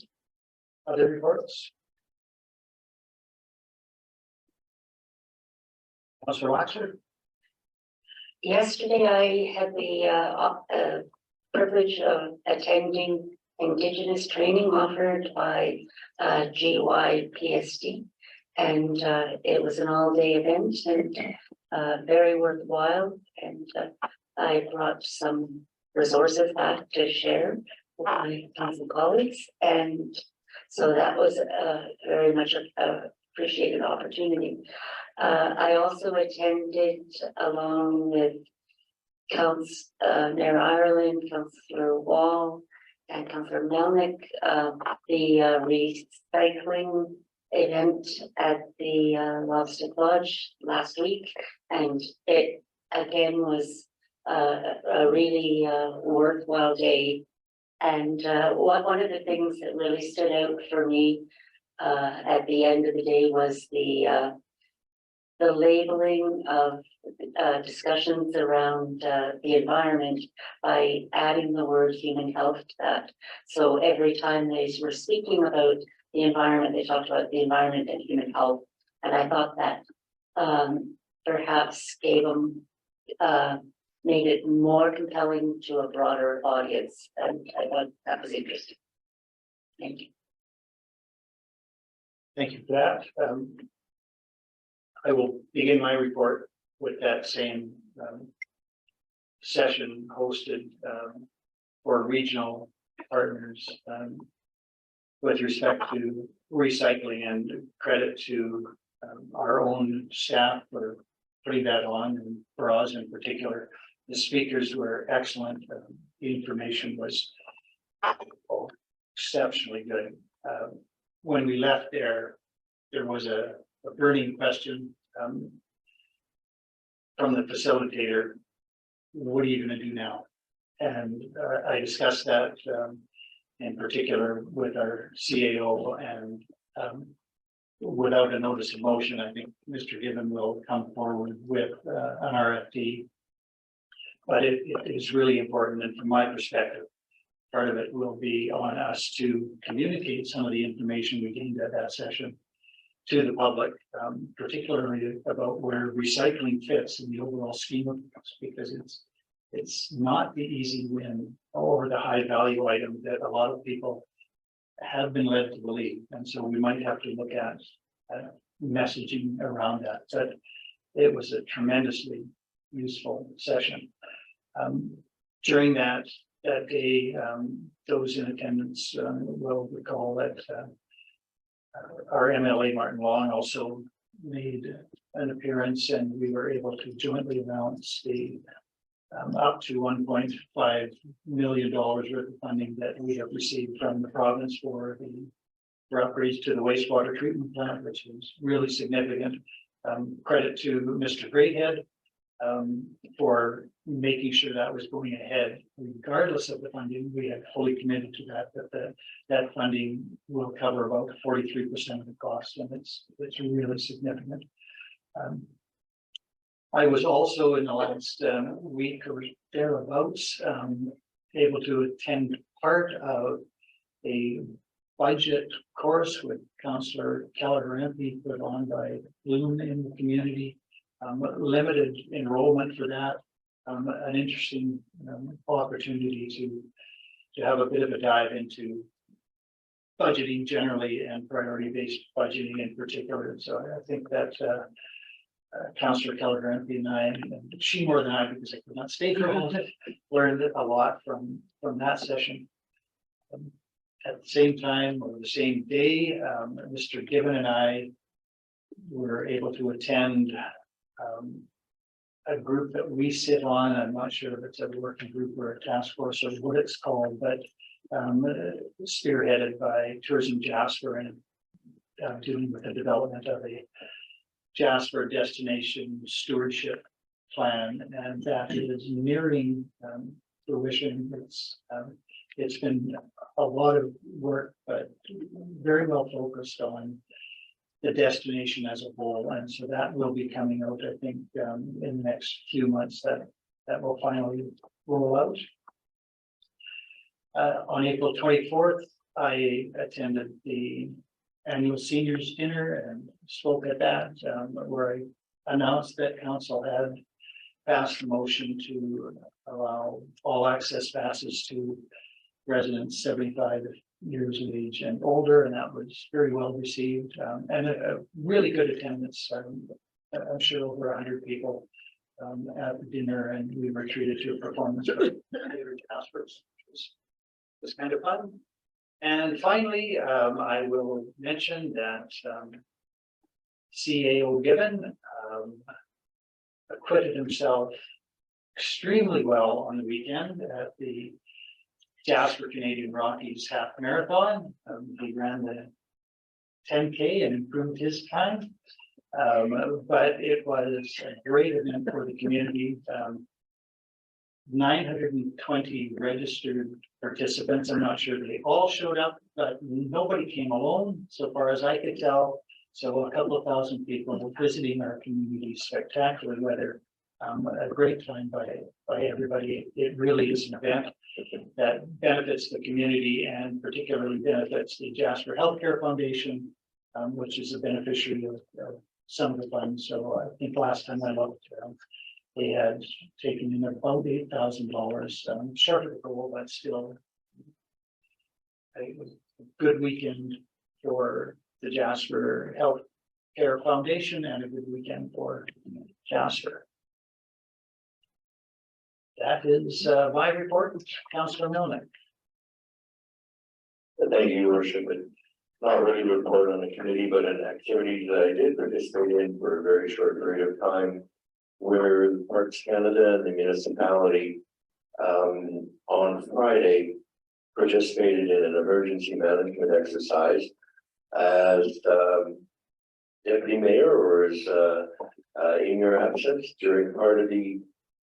Other reports? Councillor Waxer. Yesterday, I had the privilege of attending Indigenous training offered by GYPSD, and it was an all-day event and very worthwhile. And I brought some resources back to share with my council colleagues, and so that was very much a appreciated opportunity. I also attended along with Mayor Ireland, Councillor Wall, and Councillor Melnick, the recycling event at the Lobster Lodge last week, and it again was a really worthwhile day. And one of the things that really stood out for me at the end of the day was the labeling of discussions around the environment by adding the word human health to that. So every time they were speaking about the environment, they talked about the environment and human health. And I thought that perhaps gave them, made it more compelling to a broader audience, and I thought that was interesting. Thank you. Thank you for that. I will begin my report with that same session hosted for regional partners with respect to recycling, and credit to our own staff for putting that on, and for us in particular. The speakers were excellent. The information was exceptionally good. When we left there was a burning question from the facilitator. What are you going to do now? And I discussed that in particular with our CAO, and without a notice of motion, I think Mr. Gibbon will come forward with an RFP. But it is really important, and from my perspective, part of it will be on us to communicate some of the information we gained at that session to the public, particularly about where recycling fits in the overall scheme of things, because it's not the easy win or the high value item that a lot of people have been led to believe. And so we might have to look at messaging around that. But it was a tremendously useful session. During that day, those in attendance will recall that our MLA Martin Long also made an appearance, and we were able to jointly announce the up to $1.5 million worth of funding that we have received from the province for upgrades to the wastewater treatment plant, which is really significant. Credit to Mr. Greathead for making sure that was going ahead, regardless of the funding. We had fully committed to that funding will cover about 43% of the cost, and it's really significant. I was also in the last week or thereabouts able to attend part of a budget course with Councillor Councillor put on by Bloom in the community. Limited enrollment for that. An interesting opportunity to have a bit of a dive into budgeting generally and priority-based budgeting in particular. So I think that Councillor Councillor and I, and she more than I, because I could not stay for all of it, learned a lot from that session. At the same time, or the same day, Mr. Gibbon and I were able to attend a group that we sit on. I'm not sure if it's a working group or a task force or what it's called, but spearheaded by Tourism Jasper, and dealing with the development of a Jasper destination stewardship plan, and that is nearing fruition. It's been a lot of work, but very well focused on the destination as a whole, and so that will be coming out, I think, in the next few months. That will finally roll out. On April 24th, I attended the annual seniors dinner and spoke at that, where I announced that council had passed a motion to allow all access passes to residents 75 years of age and older, and that was very well received, and a really good attendance. I'm sure over 100 people at the dinner, and we were treated to a performance of Jaspers, which was kind of fun. And finally, I will mention that CAO Gibbon acquitted himself extremely well on the weekend at the Jasper Canadian Rockies half marathon. He ran the 10K and improved his time, but it was a great event for the community. 920 registered participants. I'm not sure they all showed up, but nobody came alone, so far as I could tell. So a couple of thousand people visiting our community. Spectacular weather, a great time by everybody. It really is an event that benefits the community, and particularly benefits the Jasper Healthcare Foundation, which is a beneficiary of some of the funds, so I think last time I looked, they had taken in about $8,000, short of the goal, but still. It was a good weekend for the Jasper Health Care Foundation and a good weekend for Jasper. That is my report, Councillor Melnick. Thank you, Your Worship. And not really a report on the committee, but an activity that I did participate in for a very short period of time, where Parks Canada and the municipality on Friday participated in an emergency management exercise as deputy mayor, or as in your absence during part of the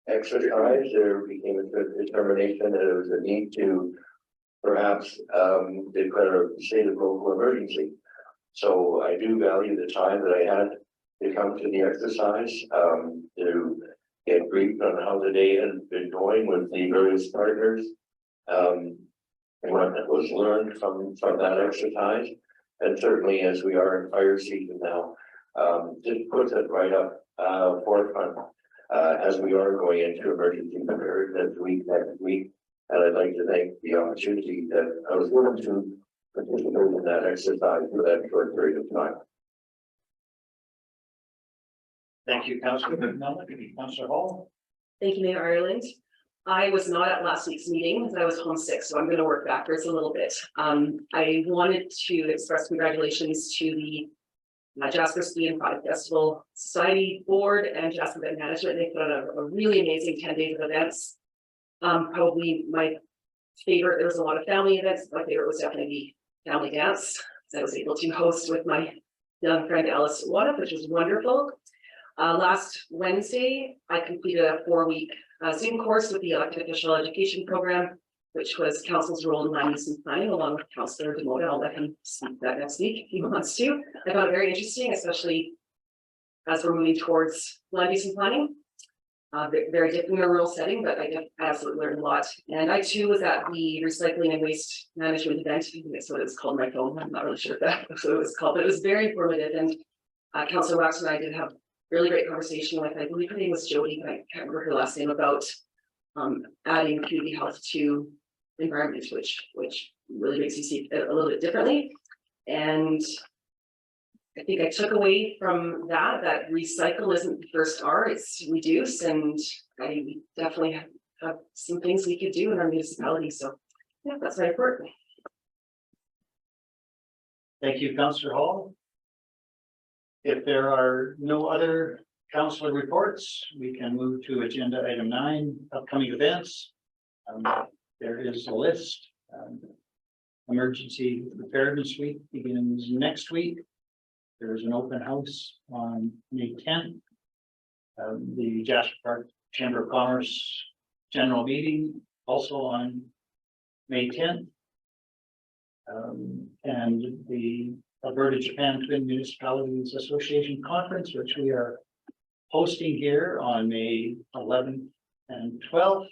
exercise, there became a determination that it was a need to perhaps declare a state of local emergency. So I do value the time that I had to come to the exercise to get briefed on how the day had been going with the various partners. And what was learned from that exercise. And certainly as we are in fire season now, just puts it right up forefront as we are going into emergency preparedness week next week. And I'd like to thank the opportunity that I was willing to participate in that exercise for that short period of time. Thank you, Councillor Melnick. Councillor Hall. Thank you, Mayor Ireland. I was not at last week's meeting because I was homesick, so I'm going to work backwards a little bit. I wanted to express congratulations to the Jasper Ski and Product Festival Society Board and Jasper Event Management. They put on a really amazing 10 days of events. Probably my favorite, there was a lot of family events. My favorite was definitely the family dance. I was able to host with my young friend Alice Waddup, which was wonderful. Last Wednesday, I completed a 4-week Zoom course with the elected official education program, which was council's role in land use and planning, along with Councillor Demoda. I'll let him speak that next week if he wants to. I found it very interesting, especially as we're moving towards land use and planning. Very different in a rural setting, but I absolutely learned a lot. And I too was at the recycling and waste management event. I think that's what it's called on my phone. I'm not really sure if that's what it was called, but it was very informative. And Councillor Wax and I did have really great conversation with, I believe her name was Jody, but I can't remember her last name, about adding community health to environment, which really makes you see it a little bit differently. And I think I took away from that recycle isn't the first R, it's reduce, and I definitely have some things we could do in our municipality. So yeah, that's my report. Thank you, Councillor Hall. If there are no other councillor reports, we can move to agenda item 9, upcoming events. There is a list. Emergency Preparedness Week begins next week. There is an open house on May 10th. The Jasper Park Chamber of Commerce General Meeting also on May 10th. And the Alberta Japan Twin Municipalities Association Conference, which we are hosting here on May 11th and 12th.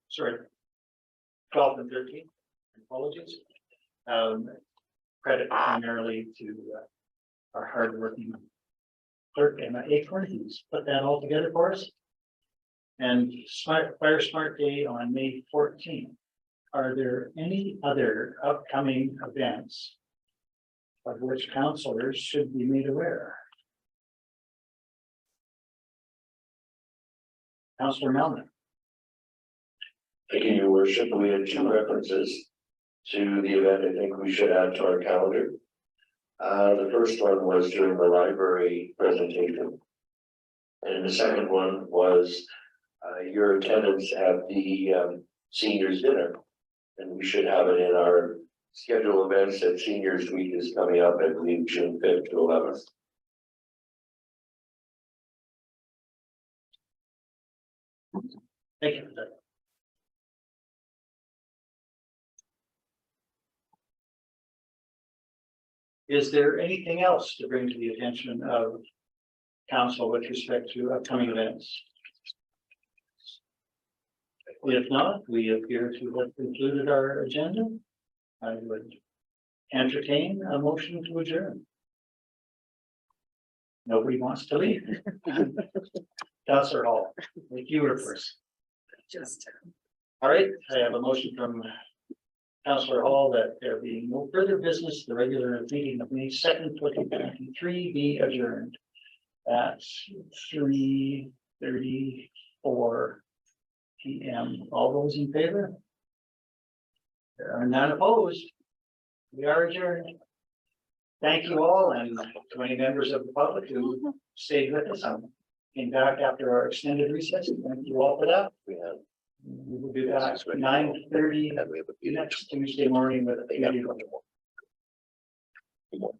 Sorry, 12th and 13th. Apologies. Credit primarily to our hardworking clerk Emma Acorn, who's put that all together for us. And Fire Smart Day on May 14th. Are there any other upcoming events of which councillors should be made aware? Councillor Melnick. Thank you, Your Worship. We had 2 references to the event I think we should add to our calendar. The first one was during the library presentation. And the second one was your attendance at the seniors dinner. And we should have it in our scheduled events that Seniors Week is coming up, I believe, June 5th to 11th. Thank you for that. Is there anything else to bring to the attention of council with respect to upcoming events? If not, we appear to have concluded our agenda. I would entertain a motion to adjourn. Nobody wants to leave. Councillor Hall, you were first. Just. All right, I have a motion from Councillor Hall that there be no further business, the regular meeting of May 2nd, 2023 be adjourned. At 3:34 PM. All those in favor? There are none opposed. We are adjourned. Thank you all, and to any members of the public who stayed with us and came back after our extended recess. Thank you all for that. We have, We will be back 9:30 and we have a few next Tuesday morning with a They got committee. much more.